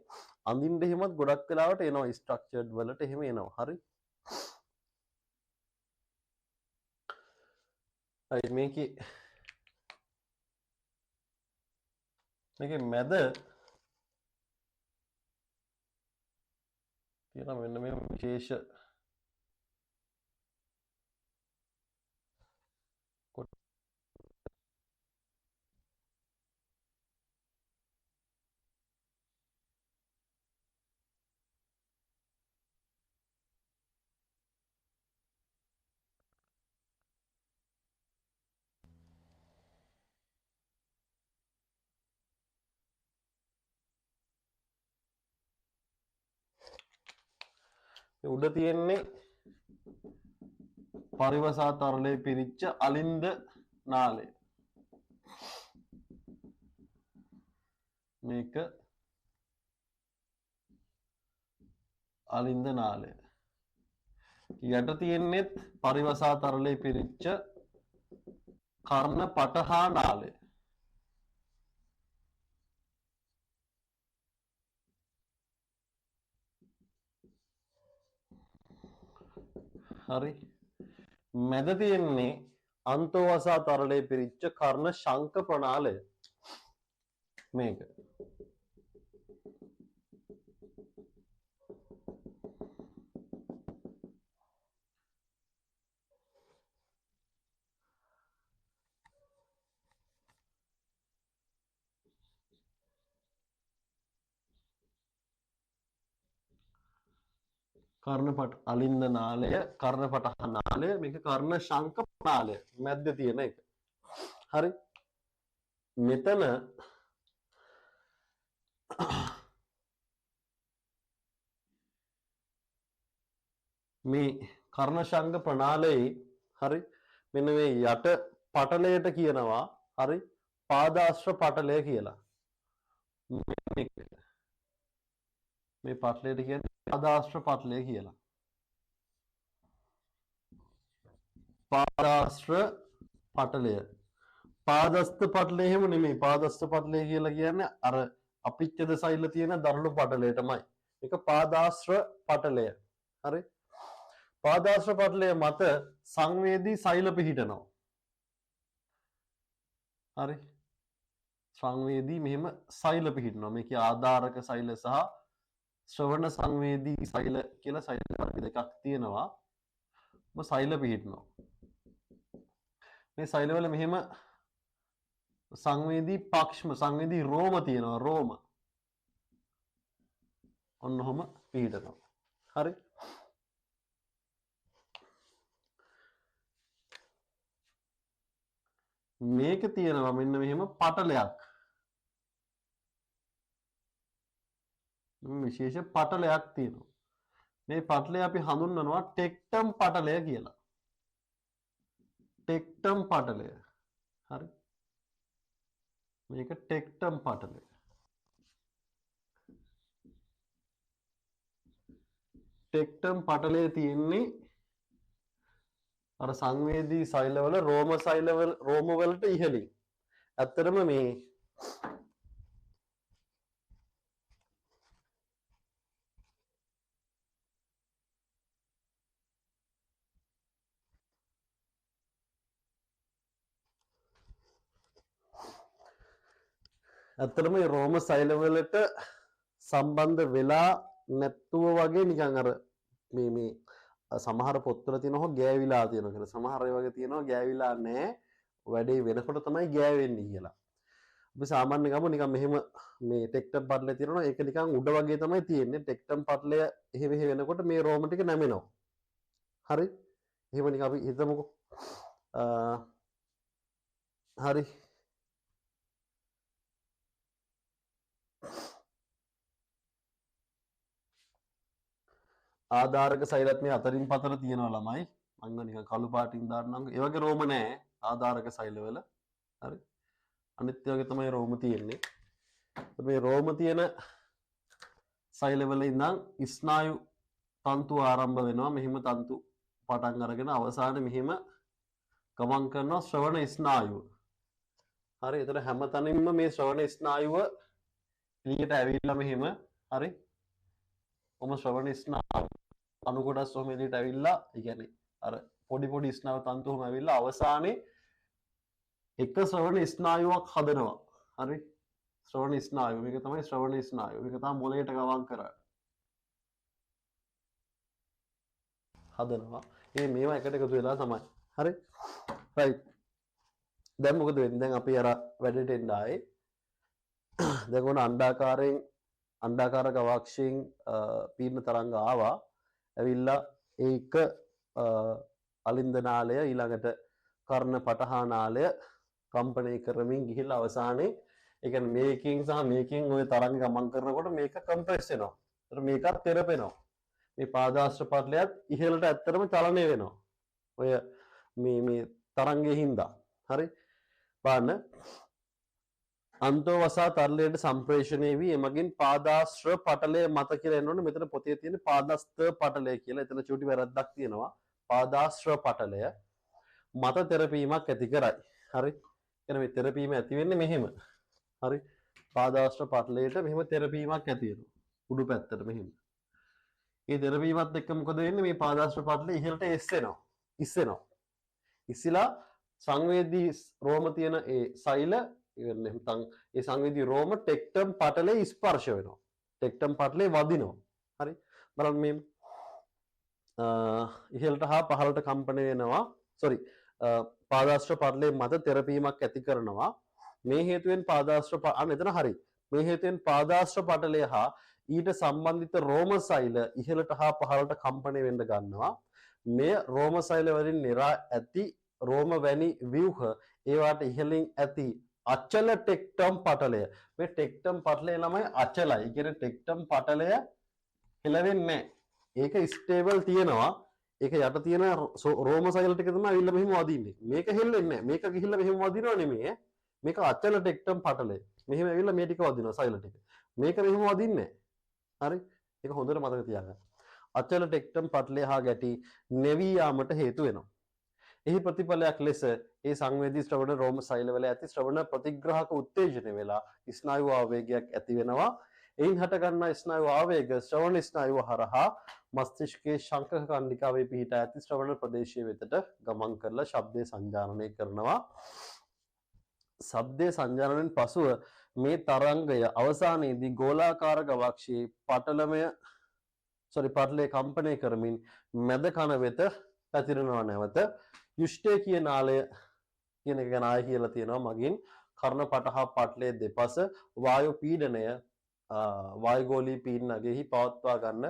අඳින්න එහෙමත් ගොඩක් වෙලාවට එනවා ස්ට්‍රක්චර්ඩ් වලට එහෙම එනවා. හරි. මේකේ මැද තියෙන මෙන්න මේ විශේෂ උඩ තියෙන්නේ පරිවසා තරලේ පිරිච්ච අලින්ද නාලය. මේක අලින්ද නාලය. යට තියෙන්නේත් පරිවසා තරලේ පිරිච්ච කර්ණ පටහා නාලය. හරි. මැද තියෙන්නේ අන්තෝවසා තරලේ පිරිච්ච කර්ණ ශංක ප්‍රනාලය. මේක කර්ණපට අලින්ද නාලය කර්ණපටහ නාලය මේක කර්ණ ශංක නාලය මැද්ද තියෙන එක. හරි මෙතන මේ කර්ණ ශංක ප්‍රනාලයේ හරි මෙන්න මේ යට පටලයට කියනවා හරි පාදාශ්‍ර පටලය කියලා. මේ පටලයට කියන්නේ පාදාශ්‍ර පටලය කියලා. පාදාශ්‍ර පටලය පාදස්ත පටලය එහෙම නෙමෙයි. පාදස්ත පටලය කියලා කියන්නේ අර අපිච්ඡද සෛල තියෙන දරුණු පටලයටමයි. මේක පාදාශ්‍ර පටලය. හරි පාදාශ්‍ර පටලය මත සංවේදී සෛල පිහිටනවා. හරි සංවේදී මෙහෙම සෛල පිහිටනවා. මේකේ ආධාරක සෛල සහ ශ්‍රවණ සංවේදී සෛල කියලා සෛල වර්ග දෙකක් තියෙනවා. සෛල පිහිටනවා. මේ සෛලවල මෙහෙම සංවේදී පක්ෂම සංවේදී රෝම තියෙනවා. රෝම ඔන්න ඔහම පිහිටනවා. හරි මේක තියෙනවා මෙන්න මෙහෙම පටලයක්. විශේෂ පටලයක් තියෙනවා. මේ පටලය අපි හඳුන්වනවා ටෙක්ටම් පටලය කියලා. ටෙක්ටම් පටලය. හරි මේක ටෙක්ටම් පටලය. ටෙක්ටම් පටලය තියෙන්නේ අර සංවේදී සෛලවල රෝම සෛලවල රෝම වලට ඉහළින්. ඇත්තටම මේ ඇත්තටම මේ රෝම සෛලවලට සම්බන්ධ වෙලා නැත්තුව වගේ නිකන් අර මේ සමහර පොත්වල තියෙනවා ගෑවිලා තියෙනවා කියලා. සමහර ඒ වගේ තියෙනවා ගෑවිලා නැහැ. වැඩේ වෙනකොට තමයි ගෑවෙන්නේ කියලා. අපි සාමාන්‍ය ගමු නිකන් මෙහෙම මේ ටෙක්ටම් පටලය තියෙනවා. ඒක නිකන් උඩ වගේ තමයි තියෙන්නේ. ටෙක්ටම් පටලය එහෙ වෙනකොට මේ රෝම ටික නැමෙනවා. හරි? එහෙම නිකන් අපි හිතමුකෝ. හරි ආධාරක සෛලත් මේ අතරින් පතර තියෙනවා ළමයි. මම නිකන් කළු පාටින් දාන්නම්. ඒ වගේ රෝම නැහැ ආධාරක සෛලවල. හරි. අනිත් වගේ තමයි රෝම තියෙන්නේ. මේ රෝම තියෙන සෛලවල ඉඳන් ස්නායු තන්තු ආරම්භ වෙනවා. මෙහිම තන්තු පටන් අරගෙන අවසානයේ මෙහිම ගමන් කරනවා ශ්‍රවණ ස්නායුව. හරි. ඒතර හැම තැනින්ම මේ ශ්‍රවණ ස්නායුව එළියට ඇවිල්ලා මෙහිම හරි. ඔම ශ්‍රවණ ස්නායුව අණු කොටස් ඔහම එළියට ඇවිල්ලා ඒ කියන්නේ අර පොඩි පොඩි ස්නායු තන්තු ඔහම ඇවිල්ලා අවසානයේ එක ශ්‍රවණ ස්නායුවක් හදනවා. හරි ශ්‍රවණ ස්නායුව මේක තමයි ශ්‍රවණ ස්නායුව. මේක තමයි මොළයට ගමන් කරන්නේ. හදනවා. මේ මේවා එකට එකතු වෙලා තමයි. හරි රයිට්. දැන් මොකද වෙන්නේ? දැන් අපි අර වැඩේට එන්න ආයේ. දැන් ඕන අණ්ඩාකාරයෙන් අණ්ඩාකාර ගවාක්ෂයෙන් පීඩන තරංග ආවා. ඇවිල්ලා ඒක අලින්ද නාලය ඊළඟට කර්ණ පටහා නාලය කම්පණය කරමින් ගිහිල්ලා අවසානයේ ඒ කියන්නේ මේකෙන් සහ මේකෙන් ওই තරංග ගමන් කරනකොට මේක කම්ප්‍රෙස් වෙනවා. ඒතර මේකත් තෙරපෙනවා. මේ පාදාශ්‍ර පටලයත් ඉහළට ඇත්තටම චලනය වෙනවා. ඔය මේ තරංගයේ හින්දා. හරි? බලන්න අන්තෝවසා තරලයට සම්ප්‍රේෂණය වී එමගින් පාදාශ්‍ර පටලය මත කියලා එනවනේ. මෙතන පොතේ තියෙන පාදස්ත පටලය කියලා. එතන චූටි වැරද්දක් තියෙනවා. පාදාශ්‍ර පටලය මත තෙරපීමක් ඇති කරයි. හරි? එන මේ තෙරපීම ඇති වෙන්නේ මෙහෙම. හරි? පාදාශ්‍ර පටලයට මෙහෙම තෙරපීමක් ඇති වෙනවා. උඩු පැත්තට මෙහෙම. මේ තෙරපීමත් එක්ක මොකද වෙන්නේ? මේ පාදාශ්‍ර පටලය ඉහළට එස්සෙනවා. ඉස්සෙනවා. ඉස්සලා සංවේදී රෝම තියෙන ඒ සෛල නැත්නම් ඒ සංවේදී රෝම ටෙක්ටම් පටලේ ස්පර්ශ වෙනවා. ටෙක්ටම් පටලේ වදිනවා. හරි? බලන්න මේ ඉහළට හා පහළට කම්පණය වෙනවා. සෝරි පාදාශ්‍ර පටලේ මත තෙරපීමක් ඇති කරනවා. මේ හේතුවෙන් පාදාශ්‍ර මෙතන හරි. මේ හේතුවෙන් පාදාශ්‍ර පටලය හා ඊට සම්බන්ධිත රෝම සෛල ඉහළට හා පහළට කම්පණය වෙන්න ගන්නවා. මෙය රෝම සෛල වලින් නිරා ඇති රෝම වැනි ව්‍යුහ ඒවාට ඉහළින් ඇති අචල ටෙක්ටම් පටලය. මේ ටෙක්ටම් පටලය ළමයි අචලයි. ඒ කියන්නේ ටෙක්ටම් පටලය හෙලවෙන්නේ නැහැ. ඒක ස්ටේබල් තියෙනවා. ඒක යට තියෙන රෝම සෛල ටික තමයි අවිල්ල මෙහෙම වදින්නේ. මේක හෙල්ලෙන්නේ නැහැ. මේක ගිහිල්ලා මෙහෙම වදිනව නෙමෙයි. මේක අචල ටෙක්ටම් පටලය. මෙහෙම ඇවිල්ලා මේ ටික වදිනවා සෛල ටික. මේක මෙහෙම වදින්නේ නැහැ. හරි? ඒක හොඳට මතක තියාගන්න. අචල ටෙක්ටම් පටලය හා ගැටි නැවී යාමට හේතු වෙනවා. එහි ප්‍රතිඵලයක් ලෙස ඒ සංවේදී ශ්‍රවණ රෝම සෛලවල ඇති ශ්‍රවණ ප්‍රතිග්‍රාහක උත්තේජනය වෙලා ස්නායු ආවේගයක් ඇති වෙනවා. එයින් හටගන්නා ස්නායු ආවේග ශ්‍රවණ ස්නායුව හරහා මස්තිෂ්කයේ ශංකක කණ්ඩිකාවේ පිහිටා ඇති ශ්‍රවණ ප්‍රදේශයේ වෙතට ගමන් කරලා ශබ්දය සංජානනය කරනවා. ශබ්දයේ සංජානනයෙන් පසුව මේ තරංගය අවසානයේදී ගෝලාකාර ගවක්ෂයේ පටලයේ කම්පනය කරමින් මැද කන වෙත පැතිරෙනවා. නැවත යුෂ්ඨේ නාලය කියන එක ගැන ආයෙ කියලා තියෙනවා මගින් කර්ණ පට හා පටලයේ දෙපස වායු පීඩනය වායුගෝලීය පීඩනගෙහි පවත්වා ගන්න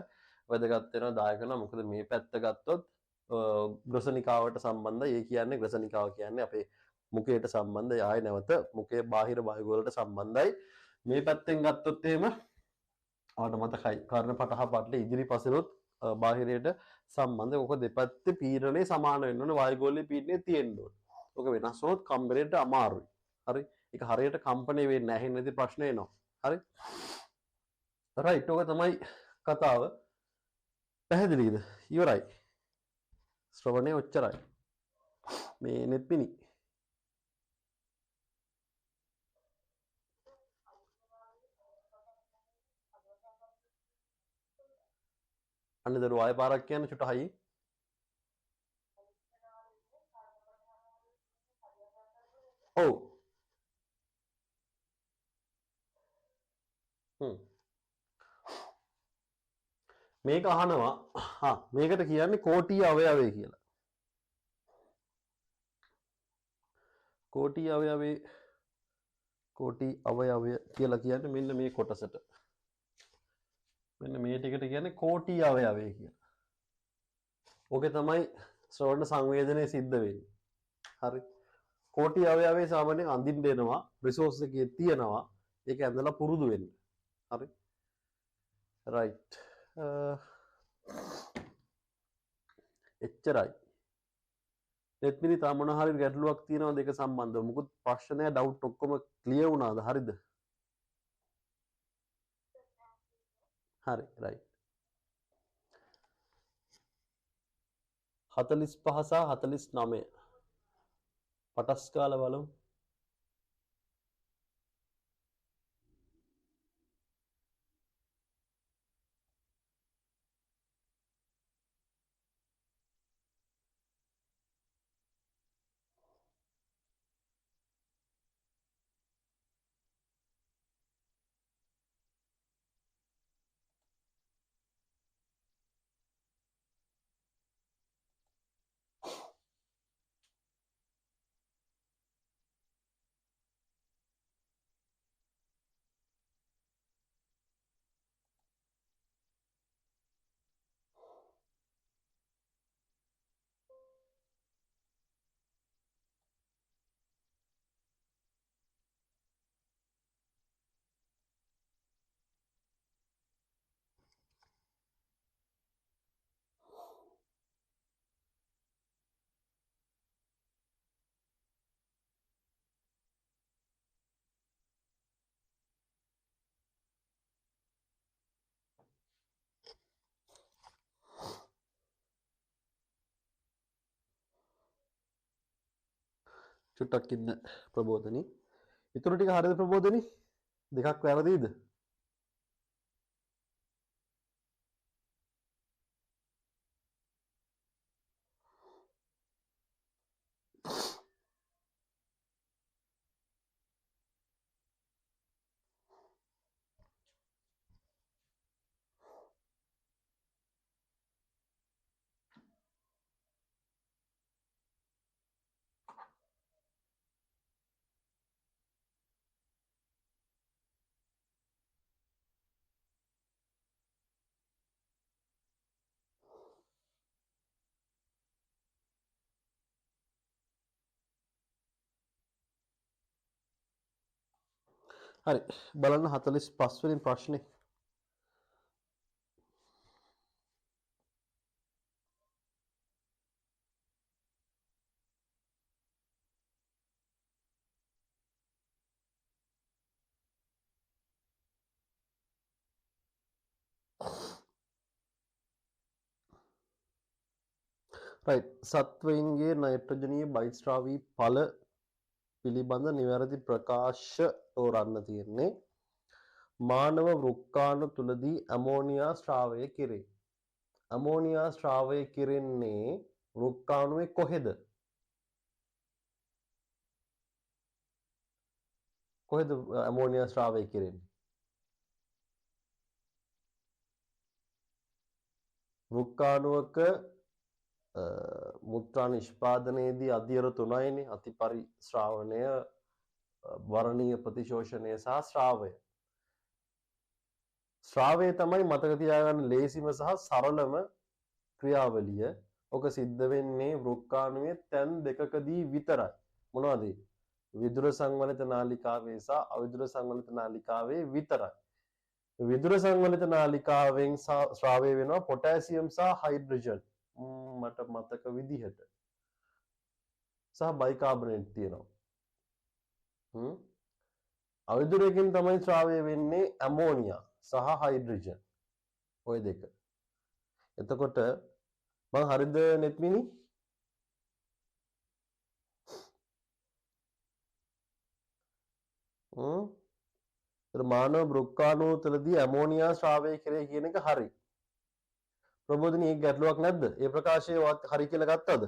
වැදගත් වෙනවා දායක වෙනවා. මොකද මේ පැත්ත ගත්තොත් ග්‍රසනිකාවට සම්බන්ධයි. ඒ කියන්නේ ග්‍රසනිකාව කියන්නේ අපේ මුඛයට සම්බන්ධයි. ආයෙ නැවත මුඛයේ බාහිර වායුගෝලයට සම්බන්ධයි. මේ පැත්තෙන් ගත්තොත් එහෙම ආවට මතකයි කර්ණ පට හා පටලයේ ඉදිරි පසෙලොත් බාහිරයට සම්බන්ධයි. ඔක දෙපැත්තේ පීඩනය සමාන වෙන්න ඕනේ. වායුගෝලීය පීඩනය තියෙන්න ඕනේ. ඔක වෙනස් වුණොත් කම්පණයට අමාරුයි. හරි? ඒක හරියට කම්පණය වෙන්නේ නැහැ. එහෙනම් ඉතින් ප්‍රශ්න එනවා. හරි? රයිට්. ඔක තමයි කතාව. පැහැදිලිද? ඉවරයි. ශ්‍රවණය ඔච්චරයි. මේ නෙත්පිනි. අන්න දරුවෝ ආයෙ පාරක් කියන්න චුට්ට හයි. ඔව්. මේක අහනවා මේකට කියන්නේ කෝටි අවයවය කියලා. කෝටි අවයවය කියලා කියන්නේ මෙන්න මේ කොටසට. මෙන්න මේ ටිකට කියන්නේ කෝටි අවයවය කියලා. ඕකේ තමයි ශ්‍රවණ සංවේදනය සිද්ධ වෙන්නේ. හරි. කෝටි අවයවයේ සාමාන්‍යයෙන් අඳින්න දෙනවා, රිසෝස් එකේ තියනවා. ඒක ඇඳලා පුරුදු වෙන්න. හරි. රයිට්. එච්චරයි. නෙත්මිනි තා මොන හරි ගැටලුවක් තියෙනවද දෙක සම්බන්ධව? මොකුත් ප්‍රශ්න නැහැ, ඩවුට් ඔක්කොම ක්ලියර් වුණාද? හරිද? හරි. රයිට්. 45 සහ 49 පටස් කාලා බලමු. චුට්ටක් ඉන්න ප්‍රබෝධනි. ඊටු ටික හරියද ප්‍රබෝධනි? දෙකක් වැරදිද? හරි බලන්න 45 වෙනි ප්‍රශ්නේ. රයිට් සත්වයින්ගේ නයිට්‍රජනීය බහිස්රාවී ඵල පිළිබඳ නිවැරදි ප්‍රකාශ තෝරන්න තියෙන්නේ. මානව වෘක්කාණු තුලදී ඇමෝනියා ස්‍රාවය කෙරේ. ඇමෝනියා ස්‍රාවය කෙරෙන්නේ වෘක්කාණුවේ කොහෙද? කොහෙද ඇමෝනියා ස්‍රාවය කෙරෙන්නේ? වෘක්කාණුවක මුත්‍රා නිෂ්පාදනයේදී අධියර 3යිනේ අතිපරිශ්‍රාවණය, වරණීය ප්‍රතිශෝෂණය සහ ස්‍රාවය. ස්‍රාවය තමයි මතක තියාගන්න ලේසිම සහ සරලම ක්‍රියාවලිය. ඔක සිද්ධ වෙන්නේ වෘක්කාණුවේ තැන් දෙකකදී විතරයි. මොනවද? විදුර සංවලිත නාලිකාවේ සහ අවිදුර සංවලිත නාලිකාවේ විතරයි. විදුර සංවලිත නාලිකාවෙන් ස්‍රාවය වෙනවා පොටෑසියම් සහ හයිඩ්‍රජන් මට මතක විදිහට සහ බයිකාබනේට් තියෙනවා. අවිදුරකින් තමයි ස්‍රාවය වෙන්නේ ඇමෝනියා සහ හයිඩ්‍රජන්. ඔය දෙක. එතකොට මම හරිද නෙත්මිනි? මානව වෘක්කාණු තුළදී ඇමෝනියා ස්‍රාවය කෙරේ කියන එක හරි. ප්‍රබෝධනී ඒක ගැටලුවක් නැද්ද? ඒ ප්‍රකාශය හරි කියලා ගත්තද?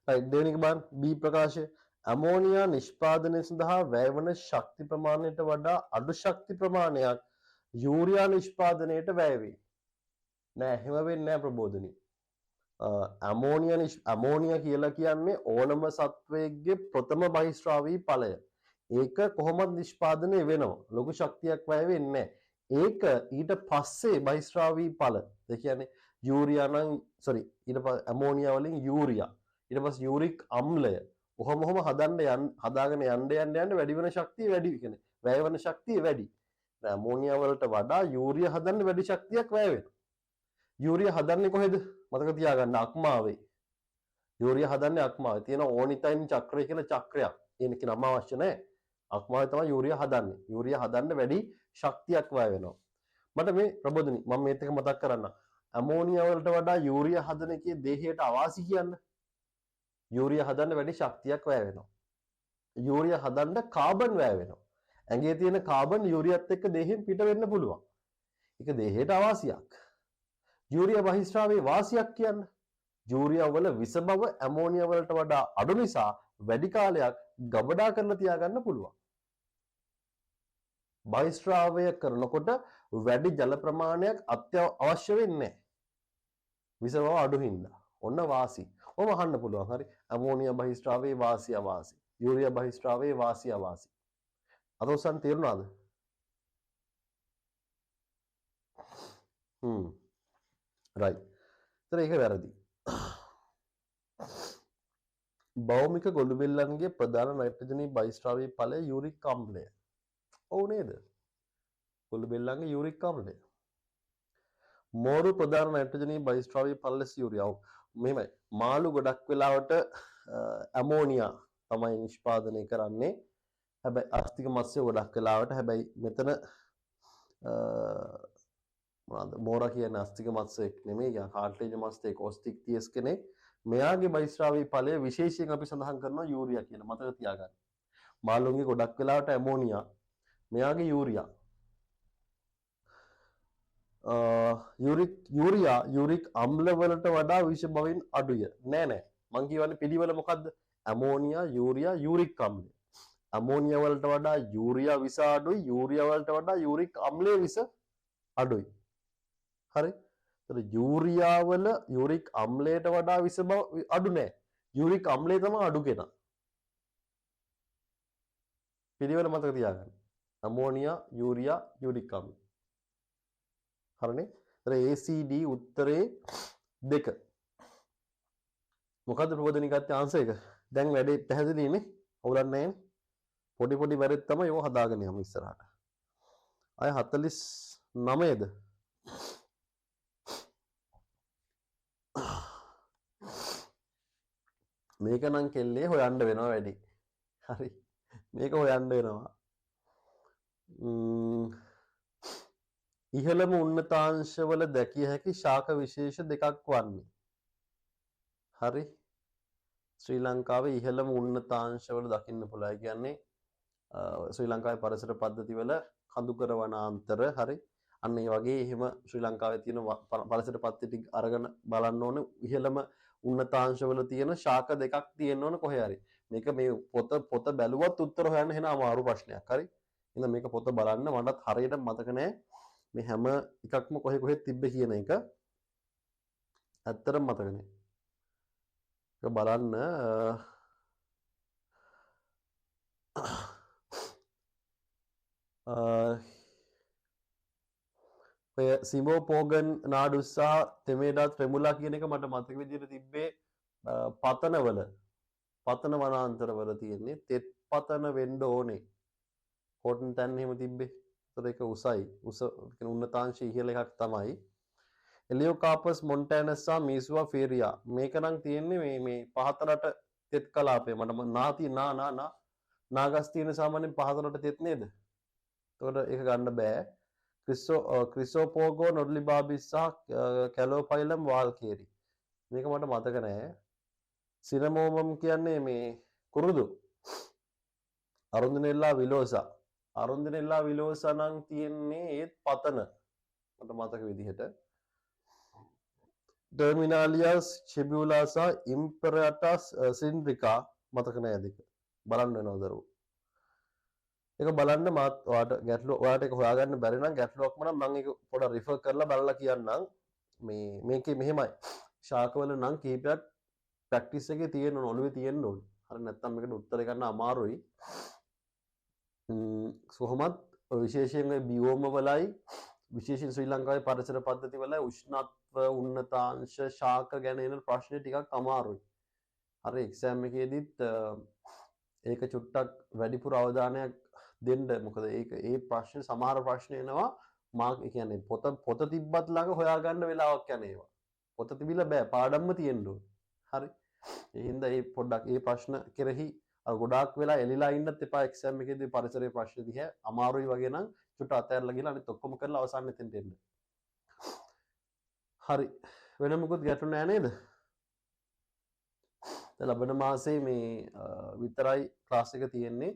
right දෙවෙනි එක බලන්න B ප්‍රකාශය ඇමෝනියා නිෂ්පාදනය සඳහා වැය වන ශක්ති ප්‍රමාණයට වඩා අඩු ශක්ති ප්‍රමාණයක් යූරියා නිෂ්පාදනයට වැය වේ. නෑ එහෙම වෙන්නේ නෑ ප්‍රබෝධනී. ඇමෝනියා කියලා කියන්නේ ඕනම සත්වයකගේ ප්‍රථම බහිස්රාවී ඵලය. ඒක කොහොමද නිෂ්පාදනය වෙනවා? ලොකු ශක්තියක් වැය වෙන්නේ නැහැ. ඒක ඊට පස්සේ බහිස්රාවී ඵල. ඒ කියන්නේ යූරියා නම් ඊට පස්සේ ඇමෝනියා වලින් යූරියා. ඊට පස්සේ යූරික් අම්ලය. කොහොම හදාගෙන යන්න වැඩි වෙන ශක්තිය වැඩි කියන්නේ වැය වෙන ශක්තිය වැඩි. ඇමෝනියා වලට වඩා යූරියා හදන්න වැඩි ශක්තියක් වැය වෙනවා. යූරියා හදන්නේ කොහෙද? මතක තියාගන්න අක්මාවේ. යූරියා හදන්නේ අක්මාවේ. තියෙන ඕනිතයින් චක්‍රය කියලා චක්‍රයක්. ඒක නම අවශ්‍ය නැහැ. අක්මාවේ තමයි යූරියා හදන්නේ. යූරියා හදන්න වැඩි ශක්තියක් වැය වෙනවා. මට මේ ප්‍රබෝධනි මම මේත් එක මතක් කරන්න. ඇමෝනියා වලට වඩා යූරියා හදන එකේ දේහයට අවාසි කියන්න. යූරියා හදන්න වැඩි ශක්තියක් වැය වෙනවා. යූරියා හදන්න කාබන් වැය වෙනවා. ඇඟේ තියෙන කාබන් යූරියාත් එක්ක දේහෙන් පිට වෙන්න පුළුවන්. ඒක දේහයට අවාසියක්. යූරියා බහිස්රාවයේ වාසියක් කියන්න. යූරියා වල විස බව ඇමෝනියා වලට වඩා අඩු නිසා වැඩි කාලයක් ගබඩා කරලා තියාගන්න පුළුවන්. බහිස්රාවය කරනකොට වැඩි ජල ප්‍රමාණයක් අවශ්‍ය වෙන්නේ නැහැ. විස බව අඩු හින්දා. ඔන්න වාසි. ඔම අහන්න පුළුවන්. හරි. ඇමෝනියා බහිස්රාවයේ වාසි අවාසි. යූරියා බහිස්රාවයේ වාසි අවාසි. අතෝසන් තේරුණාද? right. ඒක වැරදි. භෞමික ගොළු බෙල්ලන්ගේ ප්‍රධාන නයිට්‍රජනී බහිස්රාවී ඵලය යූරික් අම්ලය. ඔව් නේද? ගොළු බෙල්ලන්ගේ යූරික් අම්ලය. මෝරු ප්‍රධාන නයිට්‍රජනී බහිස්රාවී ඵල ලෙස යූරියා. ඔව් මෙහෙමයි. මාළු ගොඩක් වෙලාවට ඇමෝනියා තමයි නිෂ්පාදනය කරන්නේ. හැබැයි ආස්තික මත්ස්‍ය ගොඩක් වෙලාවට හැබැයි මෙතන මෝරා කියන ආස්තික මත්ස්‍යෙක් නෙමෙයි යා කාර්ට්ලේජ් මත්ස්‍යේ කොස්ටික් තියස් කෙනෙක්. මෙයාගේ බහිස්රාවී ඵලය විශේෂයෙන් අපි සඳහන් කරනවා යූරියා කියලා. මතක තියාගන්න. මාළුන්ගේ ගොඩක් වෙලාවට ඇමෝනියා, මෙයාගේ යූරියා. යූරික් අම්ල වලට වඩා විෂ බවින් අඩුය. නෑ. මං කියවන්නේ පිළිවෙල මොකද්ද? ඇමෝනියා, යූරියා, යූරික් අම්ලය. ඇමෝනියා වලට වඩා යූරියා විස අඩුයි, යූරියා වලට වඩා යූරික් අම්ලයේ විස අඩුයි. හරි? ඒතර යූරියා වල යූරික් අම්ලයට වඩා විස බව අඩු නෑ. යූරික් අම්ලය තමයි අඩු කෙනා. පිළිවෙල මතක තියාගන්න. ඇමෝනියා, යූරියා, යූරික් අම්ල. හරිනේ? ඒතර ACD උත්තරේ 2. මොකද්ද ප්‍රබෝධනී ගත්තේ ආන්සර් එක? දැන් වැඩේ පැහැදිලිනේ අවුලක් නැහැ පොඩි පොඩි වැරදි තමයි ඒව හදාගෙන යමු ඉස්සරහට අය 49ද මේක නම් කෙල්ලේ හොයන්න වෙනවා වැඩි හරි මේක හොයන්න වෙනවා ඉහළම උන්නතාංශවල දැකිය හැකි ශාක විශේෂ දෙකක් වන්නේ හරි ශ්‍රී ලංකාවේ ඉහළම උන්නතාංශවල දකින්න පුළුවන් කියන්නේ ශ්‍රී ලංකාවේ පරිසර පද්ධතිවල කඳුකර වනාන්තර හරි අන්න ඒ වගේ එහෙම ශ්‍රී ලංකාවේ තියෙන පරිසර පද්ධති අරගෙන බලන්න ඕන ඉහළම උන්නතාංශවල තියෙන ශාක දෙකක් තියෙන්න ඕන කොහේ හරි මේක මේ පොත බැලුවත් උත්තර හොයන්න එන අමාරු ප්‍රශ්නයක් හරි එහෙනම් මේක පොත බලන්න මටත් හරියට මතක නැහැ මේ හැම එකක්ම කොහෙ තිබ්බේ කියන එක ඇත්තටම මතක නැහැ ඒක බලන්න ඔය සිමෝ පෝගන් නාඩු සහ තෙමේඩා ත්‍රෙමුලා කියන එක මට මතක විදිහට තිබ්බේ පතනවල පතන වනාන්තරවල තියෙන්නේ තෙත් පතන වෙන්න ඕනේ හොටන් තැන් එහෙම තිබ්බේ ඒතර ඒක උසයි උස උන්නතාංශය ඉහළ එකක් තමයි එලියෝකාපස් මොන්ටෑනස් සහ මීසුවා ෆේරියා මේක නම් තියෙන්නේ මේ පහතරට තෙත් කලාපේ මට නාති නාගස් තියෙන සාමාන්‍යයෙන් පහතරට තෙත් නේද එතකොට ඒක ගන්න බෑ ක්‍රිසෝපෝගෝ නොඩ්ලිබාබිස් සහ කැලෝපයිලම් වාල්කේරි මේක මට මතක නෑ සිනමෝමම් කියන්නේ මේ කුරුදු අරුන්දිනෙල්ලා විලෝසා නම් තියෙන්නේ ඒත් පතන මට මතක විදිහට ටර්මිනාලියස් චෙබියුලා සහ ඉම්පෙරටස් සින්ඩ්‍රිකා මතක නෑ දෙක බලන්න වෙනවා දරුවෝ ඒක බලන්න මාත් ඔයාට ගැටලුව ඔයාට ඒක හොයාගන්න බැරි නම් ගැටලුවක්ම නම් මම ඒක පොඩ්ඩක් රිෆර් කරලා බලලා කියන්නම් මේකේ මෙහෙමයි ශාකවල නම් කීපයක් ප්‍රැක්ටිස් එකේ තියෙන්න ඕන ඔළුවේ තියෙන්න ඕන හරි නැත්නම් මේකට උත්තර ගන්න අමාරුයි කොහොමත් විශේෂයෙන් මේ බියෝම වලයි විශේෂයෙන් ශ්‍රී ලංකාවේ පරිසර පද්ධති වල උෂ්ණත්ව උන්නතාංශ ශාක ගැන එන ප්‍රශ්න ටිකක් අමාරුයි හරි එක්සෑම් එකේදීත් ඒක චුට්ටක් වැඩිපුර අවධානයක් දෙන්න මොකද ඒක ඒ ප්‍රශ්න සමහර ප්‍රශ්න එනවා මාක් කියන්නේ පොත තිබ්බත් ළඟ හොයාගන්න වෙලාවක් යන ඒවා පොත තිබිලා බෑ පාඩම්ම තියෙන්න ඕන හරි ඒ හින්දා ඒ පොඩ්ඩක් ඒ ප්‍රශ්න කෙරෙහි ගොඩාක් වෙලා එලිලා ඉන්නත් එපා එක්සෑම් එකේදී පරිසරයේ ප්‍රශ්න දිහා අමාරුයි වගේ නම් චුට්ට අතහැරලා ගිහලා අනිත් ඔක්කොම කරලා අවසාන මෙතෙන්ට එන්න හරි වෙන මොකුත් ගැටලු නැහැ නේද දැන් ලබන මාසේ මේ විතරයි ක්ලාස් එක තියෙන්නේ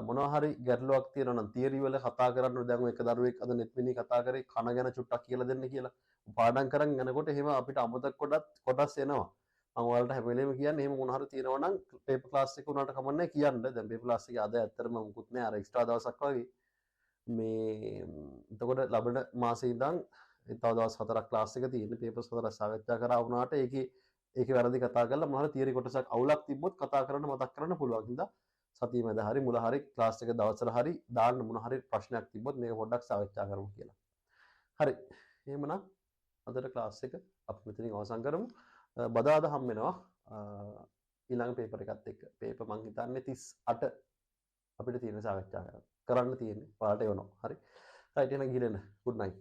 මොනවා හරි ගැටලුවක් තියෙනවා නම් තියරි වල කතා කරන්න දැන් ඔය එක දරුවෙක් අද නෙට්මිනි කතා කරේ කන ගැන චුට්ටක් කියලා දෙන්න කියලා පාඩම් කරන් යනකොට එහෙම අපිට අමතක කොටස් එනවා මම ඔයාලට හැම වෙලේම කියන්නේ එහෙම මොනවා හරි තියෙනවා නම් පේපර් ක්ලාස් එක උනාට කමන්නේ කියන්න දැන් පේපර් ක්ලාස් එකේ අද ඇත්තටම මුකුත් නෑ අර එක්ස්ට්‍රා දවසක් වගේ මේ එතකොට ලබන මාසේ ඉඳන් තව දවස් 4ක් ක්ලාස් එක තියෙන්නේ පේපර්ස් 4ක් සාකච්ඡා කරා වුණාට ඒකේ වැරදි කතා කරලා මොනවා හරි තියරි කොටසක් අවුලක් තිබ්බොත් කතා කරන්න මතක් කරන්න පුළුවන් හින්දා සතිය මැද හරි මුල හරි ක්ලාස් එක දවසට හරි දාන්න මොන හරි ප්‍රශ්නයක් තිබ්බොත් මේක පොඩ්ඩක් සාකච්ඡා කරමු කියලා. හරි. එහෙමනම් අදට ක්ලාස් එක අපි මෙතනින් අවසන් කරමු. බදාදා හම් වෙනවා ඊළඟ පේපර් එකත් එක්ක. පේපර් මං හිතන්නේ 38 අපිට තියෙන සාකච්ඡා කරන්න තියෙන්නේ. ඔයාලට එවනවා. හරි. රයිට් එහෙනම් ගිහින් good night.